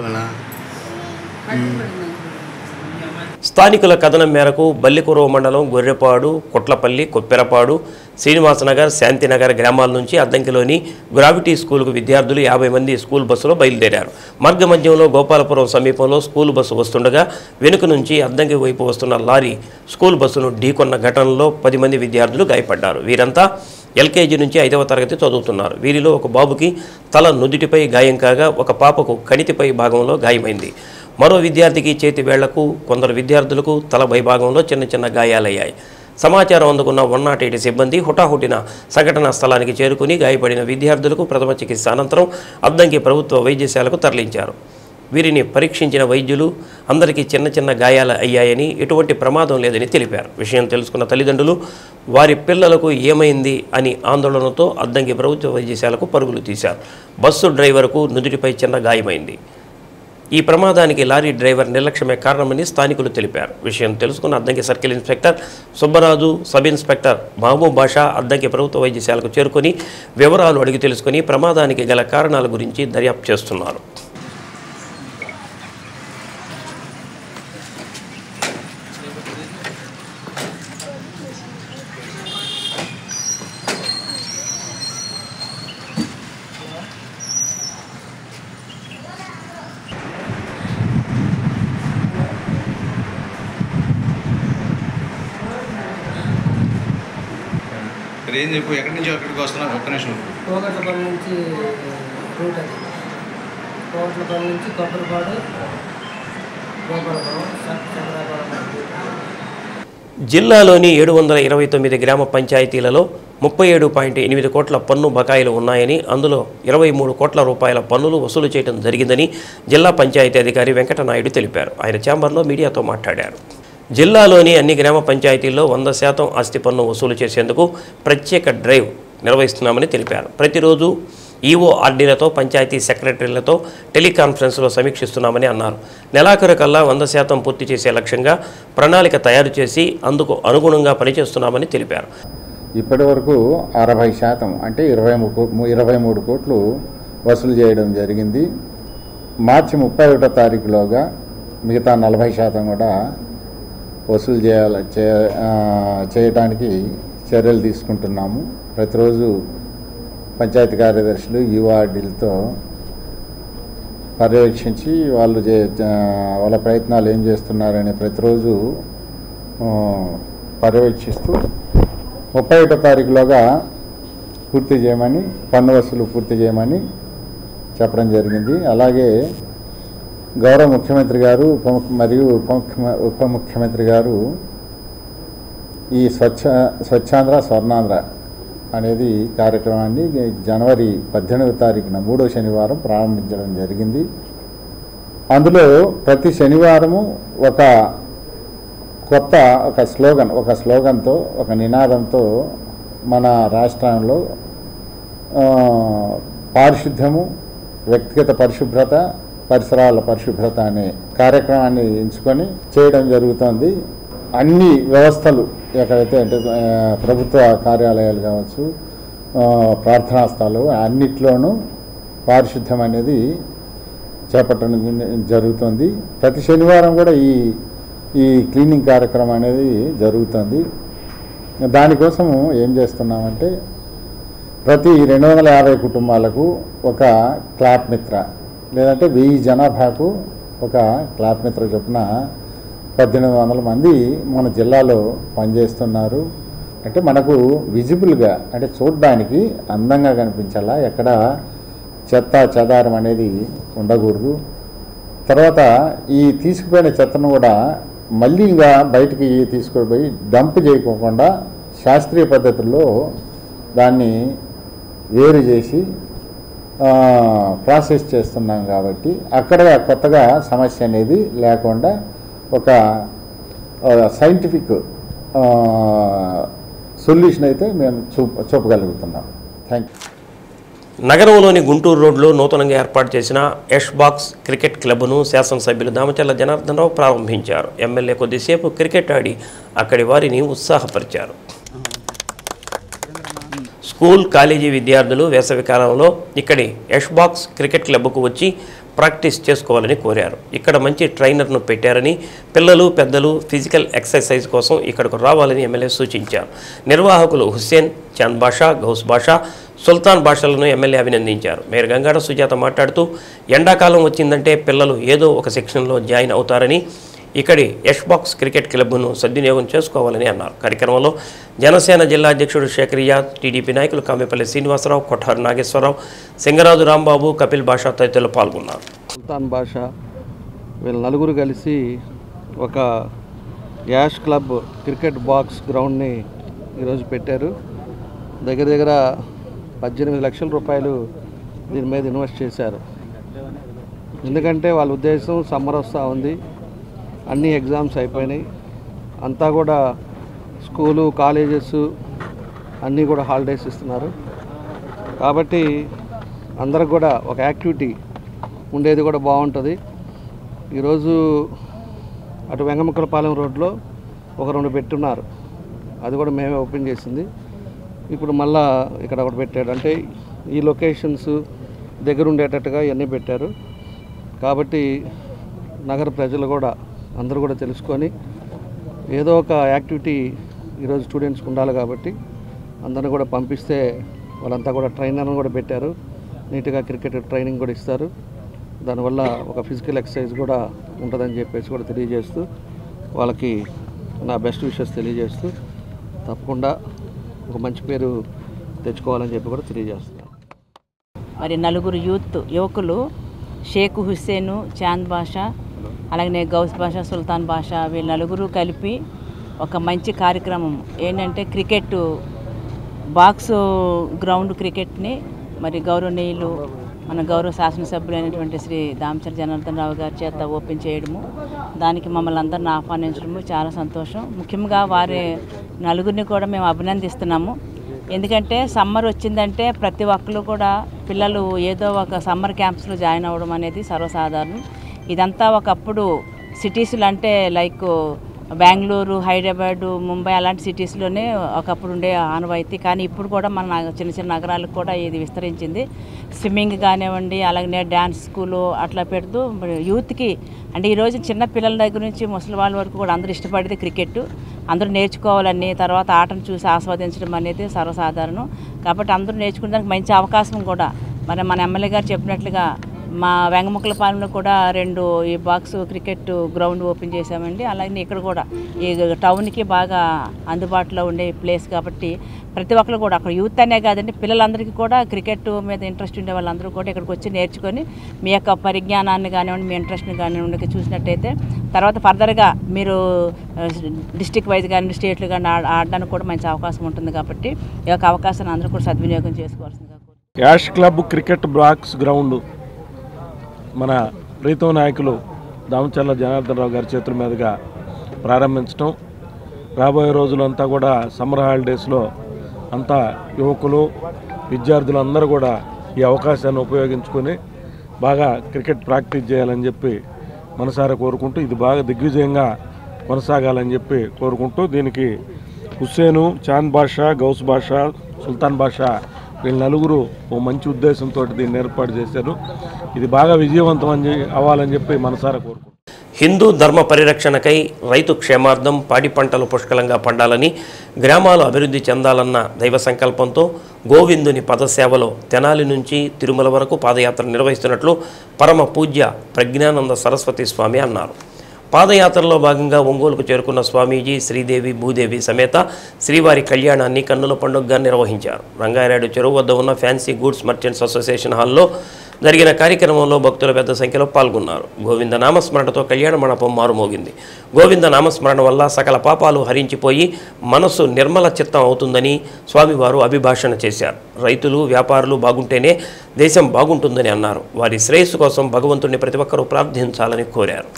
స్థానికుల కథనం మేరకు బల్లికురవ మండలం గొర్రెపాడు, కొట్లపల్లి, కొప్పెరపాడు, శ్రీనివాసనగర్, శాంతినగర్ గ్రామాల నుంచి అద్దంకిలోని గ్రావిటీ స్కూలుకు విద్యార్థులు 50 మంది స్కూల్ బస్సులో బయలుదేరారు. మార్గ మధ్యంలో గోపాలపురం సమీపంలో స్కూల్ బస్సు వస్తుండగా వెనుక నుంచి అద్దంకి వైపు వస్తున్న లారీ స్కూల్ బస్సును ఢీకొన్న ఘటనలో 10 మంది విద్యార్థులు గాయపడ్డారు. వీరంతా ఎల్కేజీ నుంచి 5వ తరగతి చదువుతున్నారు. వీరిలో ఒక బాబుకి తల నుదిటిపై గాయం కాగా ఒక పాపకు కణితిపై భాగంలో గాయమైంది. మరో విద్యార్థికి చేతి వేళ్లకు, కొందరు విద్యార్థులకు తల పైభాగంలో చిన్న చిన్న గాయాలయ్యాయి. సమాచారం అందుకున్న 108 సిబ్బంది హుటాహుటిన సంఘటనా స్థలానికి చేరుకుని గాయపడిన విద్యార్థులకు ప్రథమ చికిత్స అనంతరం అద్దంకి ప్రభుత్వ వైద్యశాలకు తరలించారు. వీరిని పరీక్షించిన వైద్యులు అందరికీ చిన్న చిన్న గాయాలు అయ్యాయని, ఎటువంటి ప్రమాదం లేదని తెలిపారు. విషయం తెలుసుకున్న తల్లిదండ్రులు వారి పిల్లలకు ఏమైంది అని ఆందోళనతో అద్దంకి ప్రభుత్వ వైద్యశాలకు పరుగులు తీశారు. బస్సు డ్రైవర్కు నుదుటిపై చిన్న గాయమైంది. ఈ ప్రమాదానికి లారీ డ్రైవర్ నిర్లక్ష్యమే కారణమని స్థానికులు తెలిపారు. విషయం తెలుసుకున్న Addanki circle inspector Subbaraju, sub inspector Mahaboob Basha Addanki ప్రభుత్వ వైద్యశాలకు చేరుకొని వివరాలు అడిగి తెలుసుకుని ప్రమాదానికి గల కారణాల గురించి దర్యాప్తు చేస్తున్నారు. ఏం చెప్పు, ఎక్కడి నుంచి ఎక్కడికి వస్తున్నావు? ఒక్క నిమిషం. కోగట్లపల్లి నుంచి రూట్ అది. కోగట్లపల్లి నుంచి కొబ్బరిపాడు, గోపాలపురం, చంద్రాపురం. జిల్లాలోని 729 గ్రామ పంచాయతీలలో 37.8 కోట్ల పన్ను బకాయిలు ఉన్నాయని, అందులో 23 కోట్ల రూపాయల పన్నులు వసూలు చేయడం జరిగిందని జిల్లా పంచాయతీ అధికారి వెంకటనాయుడు తెలిపారు. ఆయన ఛాంబర్లో మీడియాతో మాట్లాడారు. జిల్లాలోని అన్ని గ్రామ పంచాయతీల్లో 100% ఆస్తి పన్ను వసూలు చేసేందుకు ప్రత్యేక డ్రైవ్ నిర్వహిస్తున్నామని తెలిపారు. ప్రతిరోజు ఈఓ ఆర్డీలతో పంచాయతీ సెక్రటరీలతో టెలికాన్ఫరెన్స్లో సమీక్షిస్తున్నామని అన్నారు. నెలాఖరు కల్లా 100% పూర్తి చేసే లక్ష్యంగా ప్రణాళిక తయారు చేసి అందుకు అనుగుణంగా పనిచేస్తున్నామని తెలిపారు. ఇప్పటి వరకు 60% అంటే 23 కోట్లు వసూలు చేయడం జరిగింది. మార్చి 31వ తారీఖులోగా మిగతా 40% కూడా వసూలు చేయడానికి చర్యలు తీసుకుంటున్నాము. ప్రతిరోజు పంచాయతీ కార్యదర్శులు యూఆర్డీలతో పర్యవేక్షించి వాళ్ళ ప్రయత్నాలు ఏం చేస్తున్నారని ప్రతిరోజు పర్యవేక్షిస్తూ 31వ తారీఖులోగా పూర్తి చేయమని, పన్ను వసూలు పూర్తి చేయమని చెప్పడం జరిగింది. అలాగే గౌరవ ముఖ్యమంత్రి గారు మరియు ఉప ముఖ్యమంత్రి గారు ఈ స్వచ్ఛాంధ్ర స్వర్ణాంధ్ర అనేది కార్యక్రమాన్ని జనవరి 18వ తారీఖున 3వ శనివారం ప్రారంభించడం జరిగింది. అందులో ప్రతి శనివారము ఒక స్లోగన్తో, ఒక నినాదంతో మన రాష్ట్రంలో పారిశుద్ధ్యము, వ్యక్తిగత పరిశుభ్రత, పరిసరాల పరిశుభ్రత అనే కార్యక్రమాన్ని ఎంచుకొని చేయడం జరుగుతుంది. అన్ని వ్యవస్థలు ఎక్కడైతే అంటే ప్రభుత్వ కార్యాలయాలు కావచ్చు, ప్రార్థనా స్థలాలు అన్నిట్లోనూ పారిశుద్ధ్యం అనేది చేపట్టడం జరుగుతుంది. ప్రతి శనివారం కూడా ఈ క్లీనింగ్ కార్యక్రమం అనేది జరుగుతుంది. దానికోసము ఏం చేస్తున్నామంటే ప్రతి 250 కుటుంబాలకు ఒక క్లాప్ మిత్ర, లేదంటే 1000 జనాభాకు ఒక క్లాప్ మిత్ర చొప్పున 1800 మంది మన జిల్లాలో పనిచేస్తున్నారు. అంటే మనకు విజిబుల్గా, అంటే చూడడానికి అందంగా కనిపించాలా, ఎక్కడ చెత్త చెదారం అనేది ఉండకూడదు. తర్వాత ఈ తీసుకుపోయిన చెత్తను కూడా మళ్ళీ ఇంకా బయటికి తీసుకుపోయి డంప్ చేయకోకుండా శాస్త్రీయ పద్ధతుల్లో దాన్ని వేరు చేసి ప్రాసెస్ చేస్తున్నాం. కాబట్టి అక్కడ కొత్తగా సమస్య అనేది లేకుండా ఒక సైంటిఫిక్ సొల్యూషన్ అయితే మేము చూపగలుగుతున్నాం. Thank you. నగరంలోని గుంటూరు రోడ్లో నూతనంగా ఏర్పాటు చేసిన యష్ బాక్స్ క్రికెట్ క్లబ్ను శాసనసభ్యులు దామచర్ల జనార్దన్ రావు ప్రారంభించారు. ఎమ్మెల్యే కొద్దిసేపు క్రికెట్ ఆడి అక్కడి వారిని ఉత్సాహపరిచారు. స్కూల్, కాలేజీ విద్యార్థులు వేసవి కాలంలో ఇక్కడి యష్ బాక్స్ క్రికెట్ క్లబ్కు వచ్చి ప్రాక్టీస్ చేసుకోవాలని కోరారు. ఇక్కడ మంచి ట్రైనర్ను పెట్టారని, పిల్లలు పెద్దలు ఫిజికల్ ఎక్సర్సైజ్ కోసం ఇక్కడకు రావాలని ఎమ్మెల్యే సూచించారు. నిర్వాహకులు హుస్సేన్, చాంద్ బాషా, గౌస్ బాషా, సుల్తాన్ బాషాలను ఎమ్మెల్యే అభినందించారు. మేయర్ గంగాడ సుజాత మాట్లాడుతూ ఎండాకాలం వచ్చిందంటే పిల్లలు ఏదో ఒక సెక్షన్లో జాయిన్ అవుతారని, ఇక్కడి యష్ బాక్స్ క్రికెట్ క్లబ్ను సద్వినియోగం చేసుకోవాలని అన్నారు. కార్యక్రమంలో జనసేన జిల్లా అధ్యక్షుడు శేఖరియాద్, టీడీపీ నాయకులు కామెపల్లి శ్రీనివాసరావు, కొఠారు నాగేశ్వరరావు, సింగరాజు రాంబాబు, కపిల్ బాషా తదితరులు పాల్గొన్నారు. సుల్తాన్ బాషా వీళ్ళ నలుగురు కలిసి ఒక యాష్ క్లబ్ క్రికెట్ బాక్స్ గ్రౌండ్ని ఈరోజు పెట్టారు. దగ్గర 18 లక్షల రూపాయలు దీని మీద ఇన్వెస్ట్ చేశారు. ఎందుకంటే వాళ్ళ ఉద్దేశం సమ్మర్ వస్తూ ఉంది, అన్ని ఎగ్జామ్స్ అయిపోయినాయి, అంతా కూడా స్కూలు కాలేజెస్ అన్నీ కూడా హాలిడేస్ ఇస్తున్నారు. కాబట్టి అందరికి కూడా ఒక యాక్టివిటీ ఉండేది కూడా బాగుంటుంది. ఈరోజు అటు వెంగముక్కలపాలెం రోడ్లో ఒక 2 పెట్టున్నారు, అది కూడా మేమే ఓపెన్ చేసింది. ఇప్పుడు మళ్ళా ఇక్కడ ఒకటి పెట్టాడు. అంటే ఈ లొకేషన్స్ దగ్గర ఉండేటట్టుగా ఇవన్నీ పెట్టారు. కాబట్టి నగర ప్రజలు కూడా అందరూ కూడా తెలుసుకొని ఏదో ఒక యాక్టివిటీ ఈరోజు స్టూడెంట్స్కి ఉండాలి. కాబట్టి అందరిని కూడా పంపిస్తే వాళ్ళంతా కూడా ట్రైనర్ని కూడా పెట్టారు. నీట్గా క్రికెట్ ట్రైనింగ్ కూడా ఇస్తారు. దానివల్ల ఒక ఫిజికల్ ఎక్సర్సైజ్ కూడా ఉంటుందని చెప్పేసి కూడా తెలియజేస్తూ వాళ్ళకి నా బెస్ట్ విషెస్ తెలియజేస్తూ తప్పకుండా ఒక మంచి పేరు తెచ్చుకోవాలని చెప్పి కూడా తెలియజేస్తున్నాను. మరి నలుగురు యువకులు షేక్ హుస్సేను, చాంద్ బాషా, అలాగే గౌస్ బాషా, సుల్తాన్ బాషా, వీళ్ళు నలుగురు కలిపి ఒక మంచి కార్యక్రమం ఏంటంటే క్రికెట్ బాక్స్ గ్రౌండ్ క్రికెట్ని మరి గౌరవనీయులు మన గౌరవ శాసనసభ్యులైనటువంటి శ్రీ దామచర్ల జనార్దన్ రావు గారి చేత ఓపెన్ చేయడము, దానికి మమ్మల్ని అందరిని ఆహ్వానించడము చాలా సంతోషం. ముఖ్యంగా వారి నలుగురిని కూడా మేము అభినందిస్తున్నాము. ఎందుకంటే సమ్మర్ వచ్చిందంటే ప్రతి ఒక్కరు కూడా పిల్లలు ఏదో ఒక సమ్మర్ క్యాంప్స్లో జాయిన్ అవ్వడం అనేది సర్వసాధారణం. ఇదంతా ఒకప్పుడు సిటీస్లో అంటే లైక్ బెంగళూరు, హైదరాబాదు, ముంబై అలాంటి సిటీస్లోనే ఒకప్పుడు ఉండే ఆనవాయితీ. కానీ ఇప్పుడు కూడా మన చిన్న చిన్న నగరాలకు కూడా ఇది విస్తరించింది. స్విమ్మింగ్ కానివ్వండి, అలాగే డ్యాన్స్ స్కూలు అట్లా పెడుతూ యూత్కి అంటే ఈరోజు చిన్న పిల్లల దగ్గర నుంచి ముసలి వాళ్ళ వరకు కూడా అందరూ ఇష్టపడేది క్రికెట్. అందరూ నేర్చుకోవాలని, తర్వాత ఆటను చూసి ఆస్వాదించడం అనేది సర్వసాధారణం. కాబట్టి అందరూ నేర్చుకునేదానికి మంచి అవకాశం కూడా మరి మన ఎమ్మెల్యే గారు చెప్పినట్లుగా మా వెంగముక్కలపాలెంలో కూడా 2 ఈ బాక్స్ క్రికెట్ గ్రౌండ్ ఓపెన్ చేశామండి. అలాగే ఇక్కడ కూడా ఈ టౌన్కి బాగా అందుబాటులో ఉండే ప్లేస్ కాబట్టి ప్రతి ఒక్కరు కూడా అక్కడ యూత్ అనే కాదండి, పిల్లలందరికీ కూడా క్రికెట్ మీద ఇంట్రెస్ట్ ఉండే వాళ్ళందరూ కూడా ఇక్కడికి వచ్చి నేర్చుకొని మీ యొక్క పరిజ్ఞానాన్ని కానివ్వండి, మీ ఇంట్రెస్ట్ని కానివ్వండి చూసినట్టయితే తర్వాత ఫర్దర్గా మీరు డిస్టిక్ వైజ్ కానీ స్టేట్లు కానీ ఆడడానికి కూడా మంచి అవకాశం ఉంటుంది. కాబట్టి ఈ యొక్క అవకాశాన్ని అందరూ కూడా సద్వినియోగం చేసుకోవాల్సిందిగా. Ash club cricket box ground మన ప్రీతం నాయకులు దామచర్ల జనార్దన్ రావు గారి చేతుల మీదుగా ప్రారంభించడం, రాబోయే రోజులంతా కూడా సమ్మర్ హాలిడేస్లో అంతా యువకులు విద్యార్థులు అందరూ కూడా ఈ అవకాశాన్ని ఉపయోగించుకొని బాగా క్రికెట్ ప్రాక్టీస్ చేయాలని చెప్పి మనసారా కోరుకుంటూ ఇది బాగా దిగ్విజయంగా కొనసాగాలని చెప్పి కోరుకుంటూ దీనికి హుస్సేను, చాంద్ బాషా, గౌస్ బాషా, సుల్తాన్ బాషా వీళ్ళు నలుగురు ఓ మంచి ఉద్దేశంతో దీన్ని ఏర్పాటు చేశారు. ఇది బాగా విజయవంతం అవ్వాలని చెప్పి మనసారా కోరుకుంటున్నాను. హిందూ ధర్మ పరిరక్షణకై రైతు క్షేమార్థం పాడి పంటలు పుష్కలంగా పండాలని, గ్రామాలు అభివృద్ధి చెందాలన్న దైవ సంకల్పంతో గోవిందుని పదసేవలో తెనాలి నుంచి తిరుమల వరకు పాదయాత్ర నిర్వహిస్తున్నట్లు పరమ పూజ్య ప్రజ్ఞానంద సరస్వతి స్వామి అన్నారు. పాదయాత్రలో భాగంగా ఒంగోలుకు చేరుకున్న స్వామీజీ శ్రీదేవి భూదేవి సమేత శ్రీవారి కళ్యాణాన్ని కన్నుల పండుగగా నిర్వహించారు. రంగారెడ్డి చెరువు వద్ద ఉన్న ఫ్యాన్సీ గూడ్స్ మర్చెంట్స్ అసోసియేషన్ హాల్లో జరిగిన కార్యక్రమంలో భక్తులు పెద్ద సంఖ్యలో పాల్గొన్నారు. గోవింద నామస్మరణతో కళ్యాణ మండపం మారుమోగింది. గోవింద నామస్మరణ వల్ల సకల పాపాలు హరించిపోయి మనస్సు నిర్మల చిత్తం అవుతుందని స్వామివారు అభిభాషణ చేశారు. రైతులు వ్యాపారులు బాగుంటేనే దేశం బాగుంటుందని అన్నారు. వారి శ్రేయస్సు కోసం భగవంతుడిని ప్రతి ఒక్కరూ ప్రార్థించాలని కోరారు.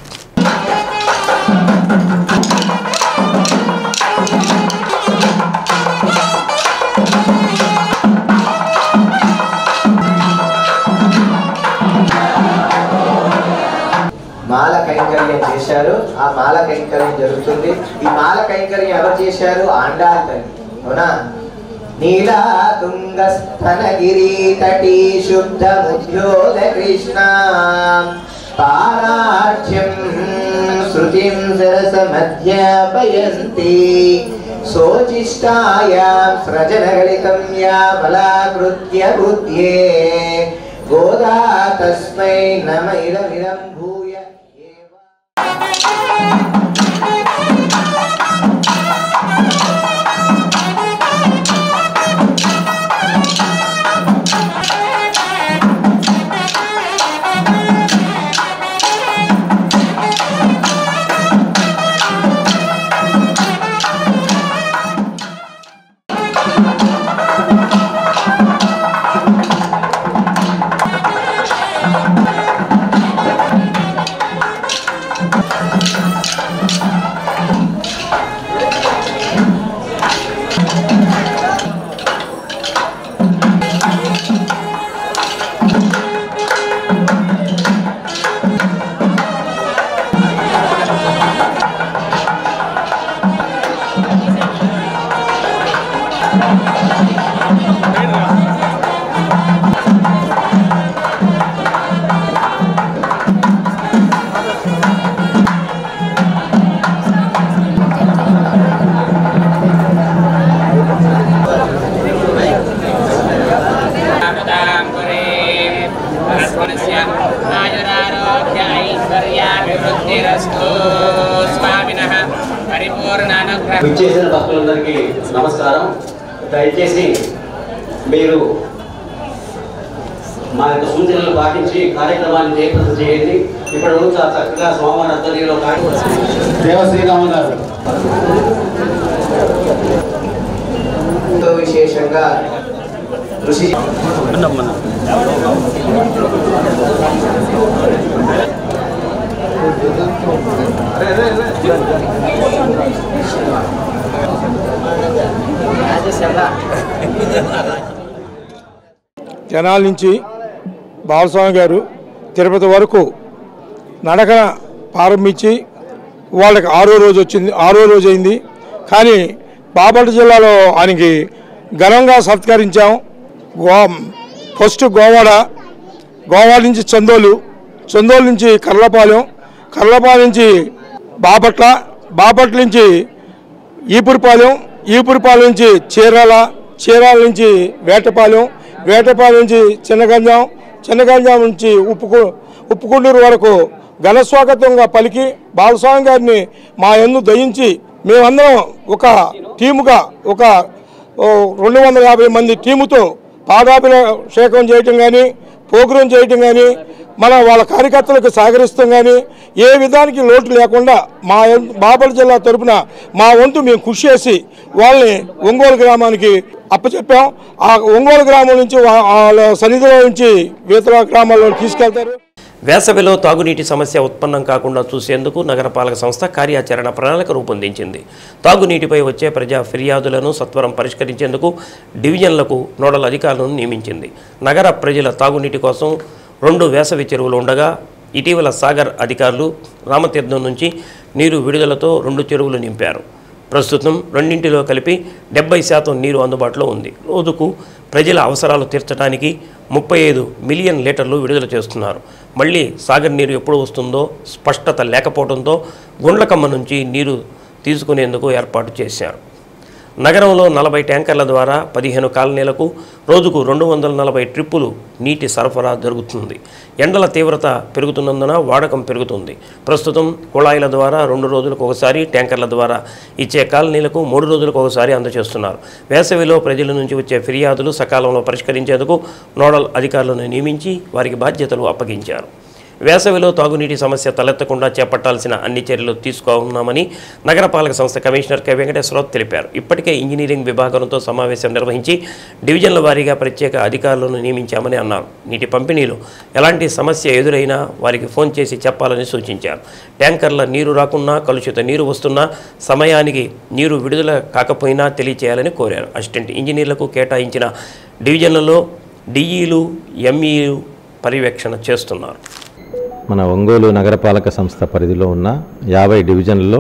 మాల కైంకర్యం చేశారు. ఆ మాల కైంకర్యం జరుగుతుంది. ఈ మాల కైంకర్యం ఎవరు చేశారు? ఆండాళ్ తల్లి. అవునా? నీలా తుంగస్థనగిరి తటీ శుద్ధ ముద్యోద కృష్ణ పారాఢ్యం శృతిం సరస మధ్యాపయంతి సోచిష్టాయాం సృజనగళితం యా బలాకృత్య బుద్ధ్యే గోదా తస్మై నమ ఇదమిదం భూయ విచ్చేసిన భక్తులందరికీ నమస్కారం. దయచేసి మీరు మా యొక్క సూచనలు పాటించి కార్యక్రమాన్ని జయప్రదం చేయండి. ఇప్పటి నుంచి చక్కగా స్వామివారి అద్దరిలో దేవ శ్రీరామ గారు విశేషంగా కృషి జనాల నుంచి బాలస్వామి గారు తిరుపతి వరకు నడక ప్రారంభించి వాళ్ళకి 6వ రోజు వచ్చింది, 6వ రోజు అయింది. కానీ బాపట్ల జిల్లాలో ఆయనకి ఘనంగా సత్కరించాం. ఫస్ట్ గోవాడ నుంచి చందోలు నుంచి కర్లపాలెం నుంచి బాపట్ల నుంచి ఈపురిపాలెం నుంచి చీరాల నుంచి వేటపాలెం నుంచి చిన్నగంజాం నుంచి ఉప్పుకొండూరు వరకు ఘనస్వాగతంగా పలికి బాలస్వామి గారిని మా యందు దయించి మేమందరం ఒక టీముగా ఒక 250 మంది టీముతో పాదాభిషేకం చేయటం కానీ ప్రోగ్రాం చేయటం కానీ వాళ్ళ కార్యకర్తలకు సహకరిస్తాం కానీ ఏ విధానికి లోటు లేకుండా బాపట్ల జిల్లా తరపున మా వంతు మేము కృషి చేసి వాళ్ళని ఒంగోలు గ్రామానికి అప్పచెప్పాం. ఆ ఒంగోలు గ్రామం నుంచి వాళ్ళ సన్నిధిలో నుంచి ఇతర గ్రామాల్లో తీసుకెళ్తారు. వేసవిలో తాగునీటి సమస్య ఉత్పన్నం కాకుండా చూసేందుకు నగరపాలక సంస్థ కార్యాచరణ ప్రణాళిక రూపొందించింది. తాగునీటిపై వచ్చే ప్రజా ఫిర్యాదులను సత్వరం పరిష్కరించేందుకు డివిజన్లకు నోడల్ అధికారులను నియమించింది. నగర ప్రజల తాగునీటి కోసం 2 వేసవి చెరువులు ఉండగా ఇటీవల సాగర్ అధికారులు రామతీర్థం నుంచి నీరు విడుదలతో 2 చెరువులు నింపారు. ప్రస్తుతం రెండింటిలో కలిపి 70% నీరు అందుబాటులో ఉంది. రోజుకు ప్రజల అవసరాలు తీర్చడానికి 35 మిలియన్ లీటర్లు విడుదల చేస్తున్నారు. మళ్ళీ సాగర్ నీరు ఎప్పుడు వస్తుందో స్పష్టత లేకపోవడంతో గుండ్లకమ్మ నుంచి నీరు తీసుకునేందుకు ఏర్పాటు చేశారు. నగరంలో 40 ట్యాంకర్ల ద్వారా 15 కాలనీలకు రోజుకు 240 ట్రిప్పులు నీటి సరఫరా జరుగుతుంది. ఎండల తీవ్రత పెరుగుతున్నందున వాడకం పెరుగుతుంది. ప్రస్తుతం కుళాయిల ద్వారా 2 రోజులకు ఒకసారి, ట్యాంకర్ల ద్వారా ఇచ్చే కాలనీలకు 3 రోజులకు ఒకసారి అందజేస్తున్నారు. వేసవిలో ప్రజల నుంచి వచ్చే ఫిర్యాదులు సకాలంలో పరిష్కరించేందుకు నోడల్ అధికారులను నియమించి వారికి బాధ్యతలు అప్పగించారు. వేసవిలో తాగునీటి సమస్య తలెత్తకుండా చేపట్టాల్సిన అన్ని చర్యలు తీసుకోనున్నామని నగరపాలక సంస్థ కమిషనర్ కె వెంకటేశ్వరరావు తెలిపారు. ఇప్పటికే ఇంజనీరింగ్ విభాగంతో సమావేశం నిర్వహించి డివిజన్ల వారీగా ప్రత్యేక అధికారులను నియమించామని అన్నారు. నీటి పంపిణీలో ఎలాంటి సమస్య ఎదురైనా వారికి ఫోన్ చేసి చెప్పాలని సూచించారు. ట్యాంకర్ల నీరు రాకున్నా, కలుషిత నీరు వస్తున్నా, సమయానికి నీరు విడుదల కాకపోయినా తెలియచేయాలని కోరారు. అసిస్టెంట్ ఇంజనీర్లకు కేటాయించిన డివిజన్లలో డిఈలు, ఎంఈలు పర్యవేక్షణ చేస్తున్నారు. మన ఒంగోలు నగరపాలక సంస్థ పరిధిలో ఉన్న 50 డివిజన్లలో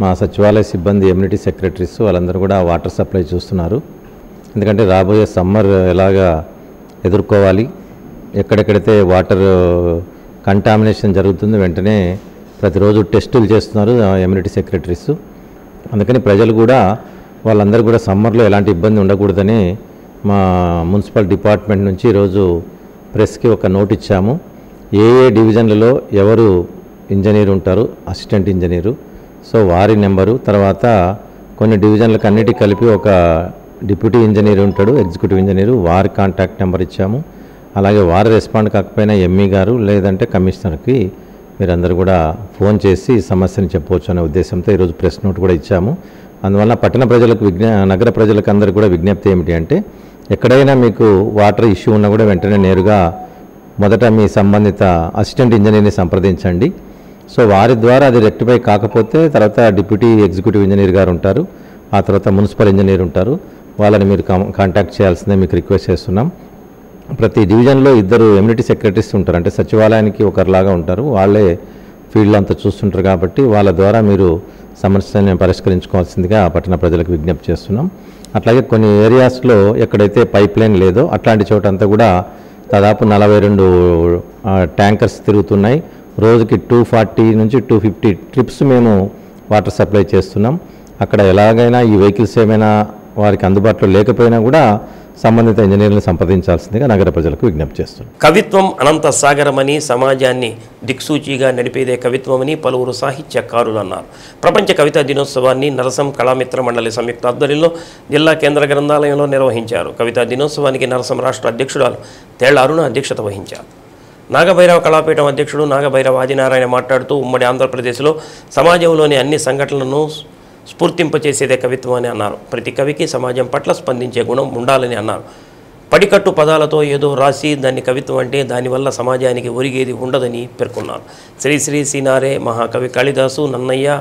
మా సచివాలయ సిబ్బంది, ఎమ్యూనిటీ సెక్రటరీస్ వాళ్ళందరూ కూడా వాటర్ సప్లై చూస్తున్నారు. ఎందుకంటే రాబోయే సమ్మర్ ఎలాగా ఎదుర్కోవాలి, ఎక్కడెక్కడైతే వాటర్ కంటామినేషన్ జరుగుతుంది వెంటనే ప్రతిరోజు టెస్టులు చేస్తున్నారు ఎమ్యూనిటీ సెక్రటరీస్. అందుకని ప్రజలు కూడా వాళ్ళందరూ కూడా సమ్మర్లో ఎలాంటి ఇబ్బంది ఉండకూడదని మా మున్సిపల్ డిపార్ట్మెంట్ నుంచి ఈరోజు ప్రెస్కి ఒక నోట్ ఇచ్చాము. ఏ డివిజన్లలో ఎవరు ఇంజనీర్ ఉంటారు, అసిస్టెంట్ ఇంజనీరు, సో వారి నెంబరు, తర్వాత కొన్ని డివిజన్లకు అన్నిటికీ కలిపి ఒక డిప్యూటీ ఇంజనీర్ ఉంటాడు, ఎగ్జిక్యూటివ్ ఇంజనీరు, వారి కాంటాక్ట్ నెంబర్ ఇచ్చాము. అలాగే వారు రెస్పాండ్ కాకపోయినా ఎంఈ గారు లేదంటే కమిషనర్కి మీరందరూ కూడా ఫోన్ చేసి సమస్యని చెప్పవచ్చు అనే ఉద్దేశంతో ఈరోజు ప్రెస్ నోట్ కూడా ఇచ్చాము. అందువల్ల పట్టణ ప్రజలకు నగర ప్రజలకు అందరికీ కూడా విజ్ఞప్తి ఏమిటి అంటే, ఎక్కడైనా మీకు వాటర్ ఇష్యూ ఉన్నా కూడా వెంటనే నేరుగా మొదట మీ సంబంధిత అసిస్టెంట్ ఇంజనీర్ని సంప్రదించండి. సో వారి ద్వారా అది రెక్టిఫై కాకపోతే తర్వాత డిప్యూటీ ఎగ్జిక్యూటివ్ ఇంజనీర్ గారు ఉంటారు, ఆ తర్వాత మున్సిపల్ ఇంజనీర్ ఉంటారు, వాళ్ళని మీరు కాంటాక్ట్ చేయాల్సిందే మీకు రిక్వెస్ట్ చేస్తున్నాం. ప్రతి డివిజన్లో 2 ఎమ్యూనిటీ సెక్రటరీస్ ఉంటారు, అంటే సచివాలయానికి ఒకరిలాగా ఉంటారు, వాళ్ళే ఫీల్డ్లో అంతా చూస్తుంటారు. కాబట్టి వాళ్ళ ద్వారా మీరు సమస్యను పరిష్కరించుకోవాల్సిందిగా పట్టణ ప్రజలకు విజ్ఞప్తి చేస్తున్నాం. అట్లాగే కొన్ని ఏరియాస్లో ఎక్కడైతే పైప్ లైన్ లేదో అట్లాంటి చోటంతా కూడా దాదాపు 42 ట్యాంకర్స్ తిరుగుతున్నాయి. రోజుకి 240 నుంచి 250 ట్రిప్స్ మేము వాటర్ సప్లై చేస్తున్నాం. అక్కడ ఎలాగైనా ఈ వెహికల్స్ ఏమైనా వారికి అందుబాటులో లేకపోయినా కూడా సంబంధిత ఇంజనీర్లను సంప్రదించాల్సిందిగా నగర ప్రజలకు విజ్ఞప్తి చేస్తున్నాం. కవిత్వం అనంత సాగరమని, సమాజాన్ని దిక్సూచిగా నడిపేదే కవిత్వమని పలువురు సాహిత్యకారులు అన్నారు. ప్రపంచ కవితా దినోత్సవాన్ని నరసం కళామిత్ర మండలి సంయుక్త ఆధ్వర్యంలో జిల్లా కేంద్ర గ్రంథాలయంలో నిర్వహించారు. కవితా దినోత్సవానికి నరసం రాష్ట్ర అధ్యక్షురాలు తేళ్ల అరుణ అధ్యక్షత వహించారు. నాగభైరవ కళాపీఠం అధ్యక్షుడు నాగభైరవ ఆదినారాయణ మాట్లాడుతూ ఉమ్మడి ఆంధ్రప్రదేశ్లో సమాజంలోని అన్ని సంఘటనలను స్ఫూర్తింపచేసేదే కవిత్వం అని అన్నారు. ప్రతి కవికి సమాజం పట్ల స్పందించే గుణం ఉండాలని అన్నారు. పడికట్టు పదాలతో ఏదో రాసి దాన్ని కవిత్వం అంటే దానివల్ల సమాజానికి ఒరిగేది ఉండదని పేర్కొన్నారు. శ్రీశ్రీ, సీనారే, మహాకవి కాళిదాసు, నన్నయ్య,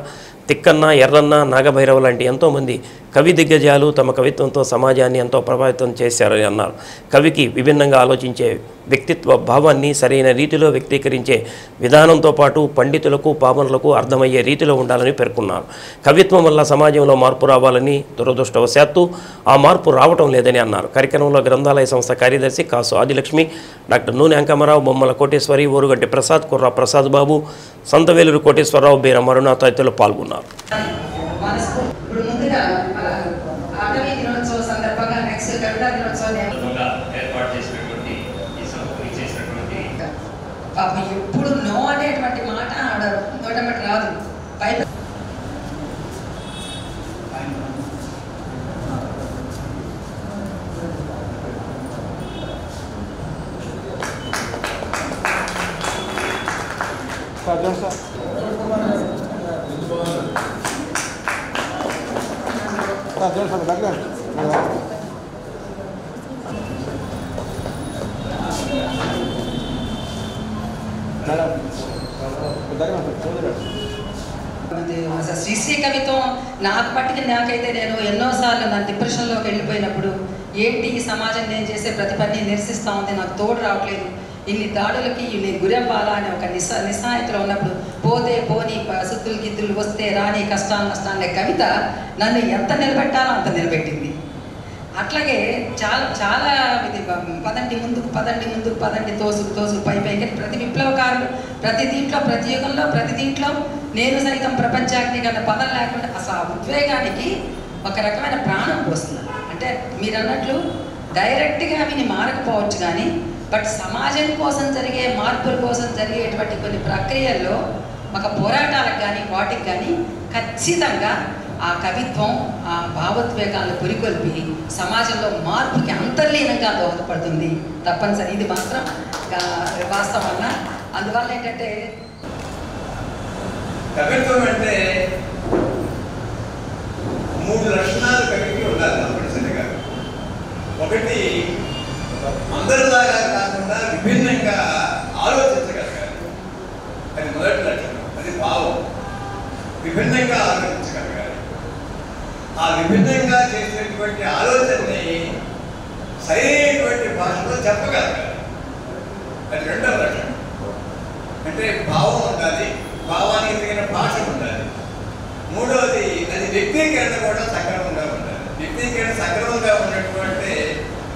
తిక్కన్న, ఎర్రన్న, నాగభైరవ లాంటి ఎంతోమంది కవి దిగ్గజాలు తమ కవిత్వంతో సమాజాన్ని ఎంతో ప్రభావితం చేశారని అన్నారు. కవికి విభిన్నంగా ఆలోచించే వ్యక్తిత్వ భావాన్ని సరైన రీతిలో వ్యక్తీకరించే విధానంతో పాటు పండితులకు, పామరులకు అర్థమయ్యే రీతిలో ఉండాలని పేర్కొన్నారు. కవిత్వం వల్ల సమాజంలో మార్పు రావాలని, దురదృష్టవశాత్తు ఆ మార్పు రావటం లేదని అన్నారు. కార్యక్రమంలో గ్రంథాలయ సంస్థ కార్యదర్శి కాసు ఆదిలక్ష్మి, డాక్టర్ నూనె అంకమరావు, బొమ్మల కోటేశ్వరి, ఓరుగంటి ప్రసాద్, కుర్రా ప్రసాద్ బాబు, సంతవేలూరు కోటేశ్వరరావు, బీర మరుణ తదితరులు పాల్గొన్నారు. ఇప్పుడు ముందుగా అటవీ దినోత్సవ సందర్భంగా నెక్స్ట్ కవితా దినోత్సవం ఏర్పాటు చేసినటువంటి పాపం ఎప్పుడు నో అనేటువంటి మాట నోటమాట రాదు. శ్రీశ్రీ కవిత్వం నాకు పట్టికి నాకైతే నేను ఎన్నోసార్లు నా డిప్రెషన్లోకి వెళ్ళిపోయినప్పుడు ఏంటి ఈ సమాజం నేను చేసే ప్రతి పని నిరసిస్తూ ఉంది, నాకు తోడు రావట్లేదు, ఇన్ని దాడులకి ఇన్ని గురవ్వాలా అని ఒక నిస్సాయతలో ఉన్నప్పుడు పోతే పోని సుత్తులు గిద్దులు వస్తే రాని కష్టాలు నష్టాలనే కవిత నన్ను ఎంత నిలబెట్టాలో అంత నిలబెట్టింది. అట్లాగే చాలా ఇది పదండి ముందుకు తోసు పైకి ప్రతి విప్లవకారులు ప్రతి దీంట్లో, ప్రతి యుగంలో, ప్రతి దీంట్లో నేను సైతం ప్రపంచాగ్ని కన్నా పదం లేకుండా అసలు ఆ ఉద్వేగానికి ఒక రకమైన ప్రాణం పోస్తున్నారు. అంటే మీరు అన్నట్లు డైరెక్ట్గా విని మారకపోవచ్చు కానీ బట్ సమాజం కోసం జరిగే మార్పుల కోసం జరిగేటువంటి కొన్ని ప్రక్రియల్లో ఒక పోరాటాలకు కానీ వాటికి కానీ ఖచ్చితంగా ఆ కవిత్వం ఆ భావోద్వేగాలను పురికొల్పి సమాజంలో మార్పుకి అంతర్లీనంగా దోహదపడుతుంది తప్పనిసరి. ఇది మాత్రం వాస్తవం అన్న. అందువల్ల ఏంటంటే కవిత్వం అంటే 3 లక్షణాలు కవికి ఉండాలి తప్పనిసరిగా. ఒకటి అందరిలాగా కాకుండా విభిన్నంగా ఆలోచించగలగాలి, అది మొదటి లక్షణం. అది భావం. విభిన్నంగా ఆలోచించగలగాలి. ఆ విభిన్నంగా చేసినటువంటి ఆలోచనని సరైనటువంటి భాషలో చెప్పగలగాలి, అది రెండవ లక్షణం. అంటే భావం ఉండాలి, భావానికి తగిన భాష ఉండాలి. మూడవది అది వ్యక్తీకరణ కూడా సక్రమంగా ఉండాలి. వ్యక్తీకరణ సక్రమంగా ఉన్నటువంటి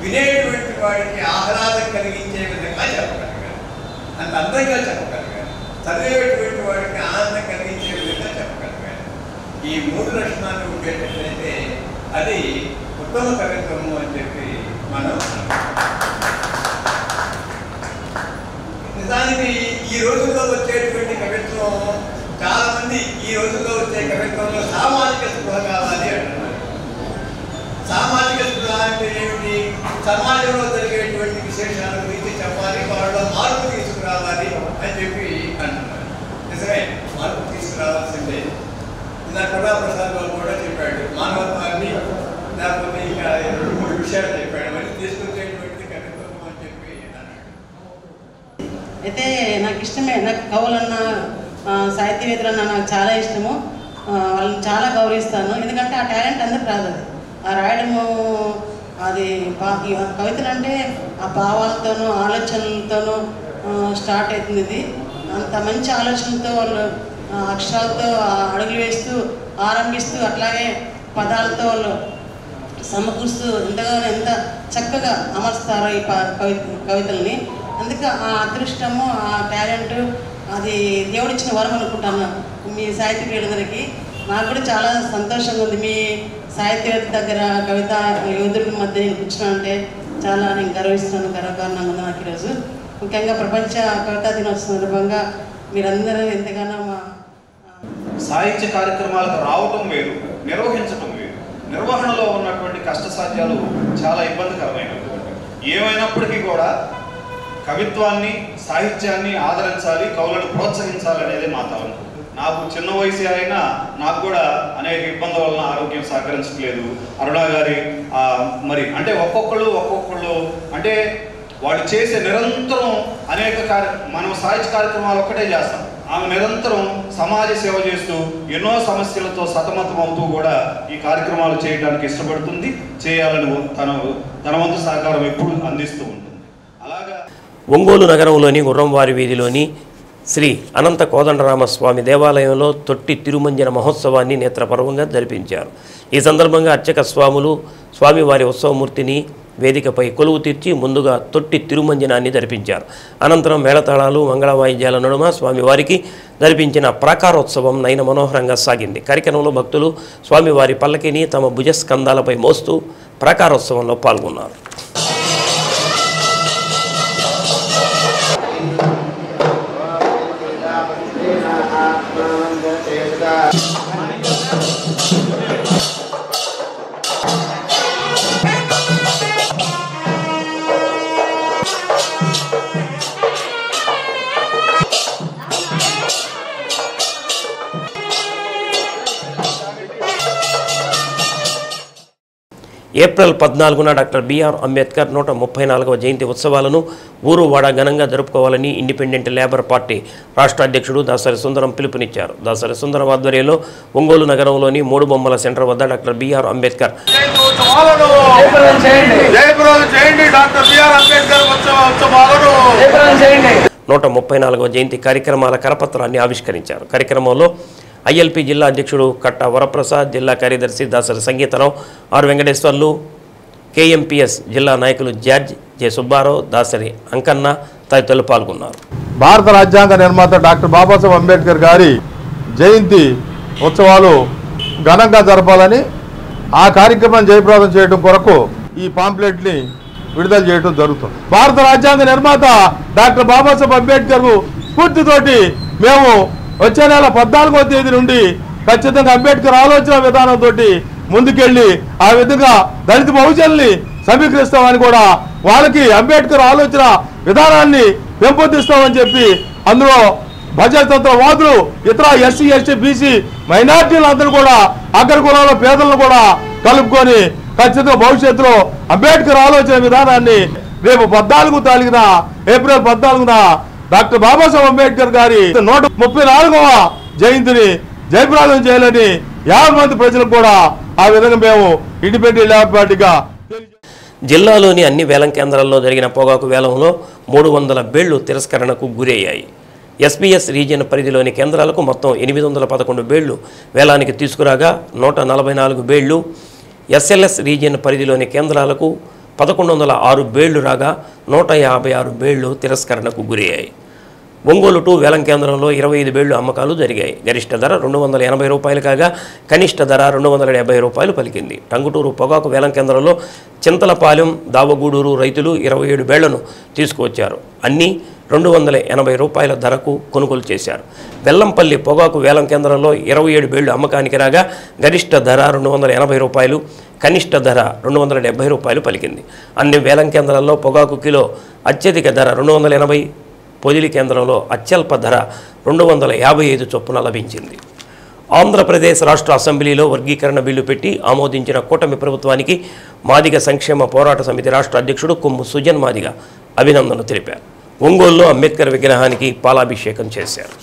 వినేటువంటి వాడికి ఆహ్లాదం కలిగించే విధంగా చెప్పగలగాలి, అంత అందంగా చెప్పగలగాలి, చదివేటువంటి వాడికి ఆనందం కలిగించే విధంగా చెప్పగలగాలి. ఈ 3 లక్షణాలు ఉండేటట్లయితే అది ఉత్తమ కవిత్వము అని చెప్పి మనం నిజానికి ఈ రోజుల్లో వచ్చేటువంటి కవిత్వం చాలా మంది ఈ రోజుల్లో వచ్చే కవిత్వంలో సామాజిక స్పృహ కావాలి అంటున్నారు. సామాజిక స్పృహ అంటే ఏమిటి? సమాజంలో జరిగేటువంటి విశేషాల గురించి చెప్పాలి, వాళ్ళలో మార్పు తీసుకురావాలి అని చెప్పి అంటున్నారు. నిజమే, మార్పు తీసుకురావాల్సిందే. ఇందాక కూడా ప్రసాద్ బాబు కూడా చెప్పాడు, మానవత్వాన్ని లేకపోతే ఇంకా 2-3 విషయాలు చెప్పాడు, మరి తీసుకొచ్చేటువంటి కవిత్వం అని చెప్పి అన్నాడు. అయితే నాకు ఇష్టమే, నాకు కవులన్నా సాహిత్యవేత్తలన్నా నాకు చాలా ఇష్టము. వాళ్ళని చాలా గౌరవిస్తాను. ఎందుకంటే ఆ టాలెంట్ అందరికి రాదు. ఆ రాయడము అది కవితలు అంటే ఆ భావాలతోనూ ఆలోచనలతోనూ స్టార్ట్ అవుతుంది. ఇది అంత మంచి ఆలోచనలతో వాళ్ళు అక్షరాలతో అడుగులు వేస్తూ ఆరంభిస్తూ అట్లాగే పదాలతో వాళ్ళు సమకూరుస్తూ ఎంత చక్కగా అమర్స్తారో ఈ కవితల్ని. అందుకే ఆ అదృష్టము ఆ టాలెంట్ అది దేవుడిచ్చిన వరం అనుకుంటాను మీ సాహిత్య ప్రియులందరికీ. నాకు కూడా చాలా సంతోషంగా ఉంది. మీ సాహిత్యవేత్త దగ్గర కవిత యోధుల మధ్య నేను కూర్చున్నానంటే చాలా నేను గర్విస్తున్నాను, గర్వకారణంగా ఉంది నాకు ఈరోజు. ముఖ్యంగా ప్రపంచ కవితా దినోత్సవం సందర్భంగా మీరందరూ ఎంతగానో మా సాహిత్య కార్యక్రమాలకు రావటం వేరు, నిర్వహించటం వేరు. నిర్వహణలో ఉన్నటువంటి కష్టసాధ్యాలు చాలా ఇబ్బందికరమైనటువంటి. ఏమైనప్పటికీ కూడా కవిత్వాన్ని, సాహిత్యాన్ని ఆదరించాలి, కవులను ప్రోత్సహించాలి అనేది మా తలంపు. నాకు చిన్న వయసు అయినా నాకు కూడా అనేక ఇబ్బందుల వలన ఆరోగ్యం సహకరించట్లేదు. అరుణ గారి మరి అంటే ఒక్కొక్కళ్ళు అంటే వాళ్ళు చేసే నిరంతరం అనేక మనం సాహిత్య కార్యక్రమాలు ఒక్కటే చేస్తాం. ఆమె నిరంతరం సమాజ సేవ చేస్తూ ఎన్నో సమస్యలతో సతమతం అవుతూ కూడా ఈ కార్యక్రమాలు చేయడానికి ఇష్టపడుతుంది, చేయాలని తన వంతు సహకారం ఎప్పుడు అందిస్తూ ఉంటుంది. అలాగా ఒంగోలు నగరంలోని గుర్రంవారి వీధిలోని శ్రీ అనంత కోదండరామస్వామి దేవాలయంలో తొట్టి తిరుమంజన మహోత్సవాన్ని నేత్రపర్వంగా జరిపించారు. ఈ సందర్భంగా అర్చక స్వాములు స్వామివారి ఉత్సవమూర్తిని వేదికపై కొలువు తీర్చి ముందుగా తొట్టి తిరుమంజనాన్ని జరిపించారు. అనంతరం మేళతాళాలు, మంగళ వాయిద్యాల నడుమ స్వామివారికి జరిపించిన ప్రాకారోత్సవం నయన మనోహరంగా సాగింది. కార్యక్రమంలో భక్తులు స్వామివారి పల్లకిని తమ భుజస్కంధాలపై మోస్తూ ప్రాకారోత్సవంలో పాల్గొన్నారు. ఏప్రిల్ 14న డాక్టర్ బిఆర్ అంబేద్కర్ 134వ జయంతి ఉత్సవాలను ఊరువాడ ఘనంగా జరుపుకోవాలని ఇండిపెండెంట్ లేబర్ పార్టీ రాష్ట్ర అధ్యక్షుడు దాసరి సుందరం పిలుపునిచ్చారు. దాసరి సుందరం ఆధ్వర్యంలో ఒంగోలు నగరంలోని మూడు బొమ్మల సెంటర్ వద్ద డాక్టర్ బిఆర్ అంబేద్కర్ 134వ జయంతి కార్యక్రమాల కరపత్రాన్ని ఆవిష్కరించారు. కార్యక్రమంలో ఐఎల్పి జిల్లా అధ్యక్షుడు కట్ట వరప్రసాద్, జిల్లా కార్యదర్శి దాసరి సంగీతరావు, ఆర్ వెంకటేశ్వర్లు, కేఎంపీఎస్ జిల్లా నాయకులు జార్జ్, జె సుబ్బారావు, దాసరి అంకన్న తదితరులు పాల్గొన్నారు. భారత రాజ్యాంగ నిర్మాత డాక్టర్ బాబాసాహెబ్ అంబేద్కర్ గారి జయంతి ఉత్సవాలు ఘనంగా జరపాలని, ఆ కార్యక్రమం జయప్రదం చేయడం కొరకు ఈ పాంప్లెట్ని విడుదల చేయడం జరుగుతుంది. భారత రాజ్యాంగ నిర్మాత డాక్టర్ బాబాసాహెబ్ అంబేద్కర్ స్ఫూర్తితోటి మేము వచ్చే నెల 14వ తేదీ నుండి ఖచ్చితంగా అంబేద్కర్ ఆలోచన విధానంతో ముందుకెళ్ళి ఆ విధంగా దళిత బహుజనుల్ని సమీకరిస్తామని కూడా వాళ్ళకి అంబేద్కర్ ఆలోచన విధానాన్ని పెంపొందిస్తామని చెప్పి అందులో ప్రజాతంత్రవాదులు, ఇతర ఎస్సీ, ఎస్టీ, బీసీ మైనార్టీలందరూ కూడా అగ్రకులాల పేదలను కూడా కలుపుకొని ఖచ్చితంగా భవిష్యత్తులో అంబేద్కర్ ఆలోచన విధానాన్ని రేపు 14వ తారీఖున ఏప్రిల్ 14న డాక్టర్ బాబాసాహెబ్ అంబేద్కర్ గారి 134వ జయంతిని జయప్రదం చేయాలని 50 మంది ప్రజలకు కూడా ఆ విధంగా మేము ఇండిపెండెంట్ లేబర్ పార్టీగా. జిల్లాలోని అన్ని వేలం కేంద్రాల్లో జరిగిన పొగాకు వేలంలో 300 బేళ్లు తిరస్కరణకు గురయ్యాయి. ఎస్పీఎస్ రీజియన్ పరిధిలోని కేంద్రాలకు మొత్తం 811 బేళ్లు వేలానికి తీసుకురాగా 144 బేళ్లు, ఎస్ఎల్ఎస్ రీజియన్ పరిధిలోని కేంద్రాలకు 1106 బేళ్లు రాగా 156 బేళ్లు తిరస్కరణకు గురయ్యాయి. ఒంగోలు 2 వేలం కేంద్రంలో 25 బేళ్లు అమ్మకాలు జరిగాయి. గరిష్ట ధర ₹280 కాగా కనిష్ట ధర ₹270 పలికింది. టంగుటూరు పొగాకు వేలం కేంద్రంలో చింతలపాలెం, దావగూడూరు రైతులు 27 బేళ్లను తీసుకువచ్చారు. అన్నీ ₹280 ధరకు కొనుగోలు చేశారు. బెల్లంపల్లి పొగాకు వేలం కేంద్రంలో 27 బేళ్లు అమ్మకానికి రాగా గరిష్ట ధర ₹280, కనిష్ట ధర ₹270 పలికింది. అన్ని వేలం కేంద్రాల్లో పొగాకు కిలో అత్యధిక ధర 280, పొదిలి కేంద్రంలో అత్యల్ప ధర 255 చొప్పున లభించింది. ఆంధ్రప్రదేశ్ రాష్ట్ర అసెంబ్లీలో వర్గీకరణ బిల్లు పెట్టి ఆమోదించిన కూటమి ప్రభుత్వానికి మాదిగ సంక్షేమ పోరాట సమితి రాష్ట్ర అధ్యక్షుడు కొమ్ము సుజన్ మాదిగ అభినందనలు తెలిపారు. ఒంగోలులో అంబేద్కర్ విగ్రహానికి పాలాభిషేకం చేశారు.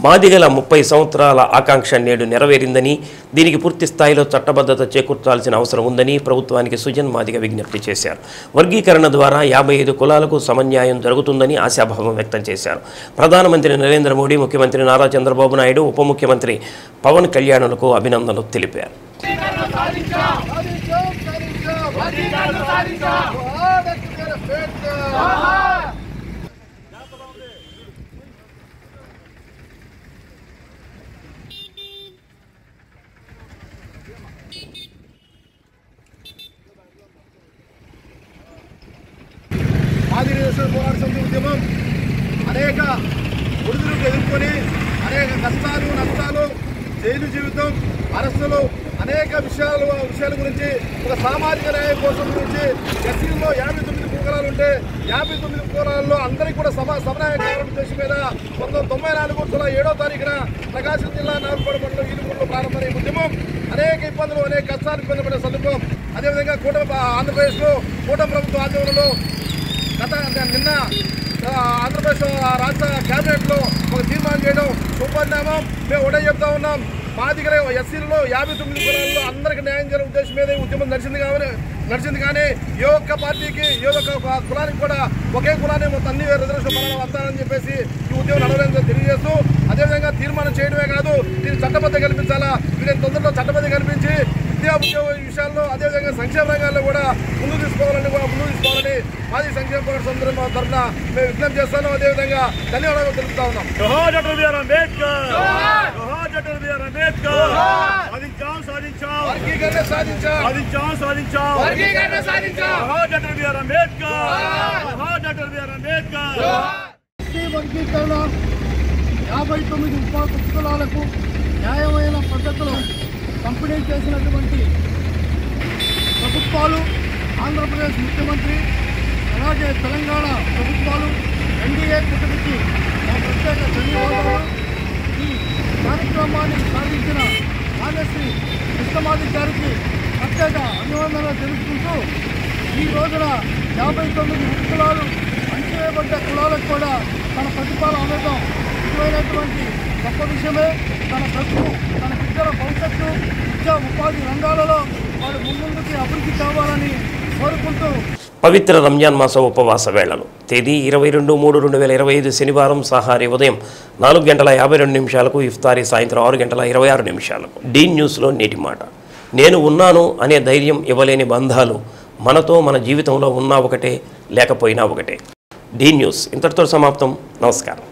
మాదిగల 30 సంవత్సరాల ఆకాంక్ష నేడు నెరవేరిందని, దీనికి పూర్తి స్థాయిలో చట్టబద్ధత చేకూర్చాల్సిన అవసరం ఉందని ప్రభుత్వానికి సుజన్ మాదిగ విజ్ఞప్తి చేశారు. వర్గీకరణ ద్వారా 55 కులాలకు సమన్యాయం జరుగుతుందని ఆశాభావం వ్యక్తం చేశారు. ప్రధానమంత్రి నరేంద్ర మోడీ, ముఖ్యమంత్రి నారా చంద్రబాబు నాయుడు, ఉప ముఖ్యమంత్రి పవన్ కళ్యాణ్లకు అభినందనలు తెలిపారు. ఆదివాసీ పోరాట సమితి ఉద్యమం అనేక ఒడిదుడుకు ఎదుర్కొని అనేక కష్టాలు నష్టాలు, జైలు జీవితం, అరెస్టులు, అనేక విషయాల గురించి ఒక సామాజిక న్యాయం కోసం గురించి ఎస్సీల్లో 59 కులాలు ఉంటే 59 కులాల్లో అందరికీ కూడా సమన్వయం కావాలనే ఉద్దేశం మీద 1994 జూలై 7వ తారీఖున ప్రకాశం జిల్లా నాగుపాడు మండలం ఈలుగూరులో ప్రారంభమైన ఉద్యమం అనేక ఇబ్బందులు, అనేక కష్టాలు ఇబ్బంది సందర్భం. అదేవిధంగా ఆంధ్రప్రదేశ్లో కూటమి ప్రభుత్వ ఆధ్వర్యంలో నిన్న ఆంధ్రప్రదేశ్ రాష్ట్ర క్యాబినెట్లో ఒక తీర్మానం చేయడం శుభపరిణామం. మేము ఒకటే చెప్తా ఉన్నాం, మాదిగల ఎస్సీలలో 59 కులాల్లో అందరికీ న్యాయం చేయాలనే ఉద్దేశం మీద ఉద్యమం నడిచింది కానీ ఏ ఒక్క పార్టీకి ఏ ఒక్క కులానికి కూడా ఒకే కులాన్ని మొత్తం అన్ని రిజర్వేషన్ వస్తానని చెప్పేసి ఈ ఉద్యమం నడవలేదని తెలియజేస్తూ, అదేవిధంగా తీర్మానం చేయడమే కాదు, దీన్ని చట్టబద్ధ కల్పించాలా. వీళ్ళని తొందరలో చట్టబద్ధ కల్పించి విద్యా ఉద్యోగ విషయాల్లో, అదేవిధంగా సంక్షేమ రంగాల్లో కూడా ముందుకు తీసుకోవాలని మాది సంక్షేమ పోరాట సందర్భం తరఫున మేము విజ్ఞప్తి చేస్తాను. అదేవిధంగా ధన్యవాదాలు తెలుపుతా ఉన్నాం. వర్గీకరణ 59 ఉపకులాలకు న్యాయమైన పద్ధతిలో పంపిణీ చేసినటువంటి ప్రభుత్వాలు, ఆంధ్రప్రదేశ్ ముఖ్యమంత్రి, అలాగే తెలంగాణ ప్రభుత్వాలు, ఎన్డీఏ కూటమికి మా ప్రత్యేక ధన్యవాదాలు. ఈ కార్యక్రమాన్ని సాధించిన మాన్యశ్రీ కృష్ణమాది గారికి ప్రత్యేక అభినందనలు తెలుపుకుంటూ, ఈ రోజున 59 కులాలు అంచవేయబడ్డ కులాలకు కూడా తన ప్రతిఫలం అందడం ముఖ్యమైనటువంటి గొప్ప విషయమే. తన బ్రతుకు, తన బిడ్డల భవిష్యత్తు, విద్యా ఉపాధి రంగాలలో వారు ముందుకి అభివృద్ధి కావాలని కోరుకుంటూ పవిత్ర రంజాన్ మాస ఉపవాస వేళలు తేదీ 22/3/2025 శనివారం సహారీ ఉదయం 4:52 ఇఫ్తారీ సాయంత్రం 6:26 డీ న్యూస్లో నేటి మాట. నేను ఉన్నాను అనే ధైర్యం ఇవ్వలేని బంధాలు మనతో మన జీవితంలో ఉన్నా ఒకటే, లేకపోయినా ఒకటే. డీ న్యూస్ ఇంతటితో సమాప్తం. నమస్కారం.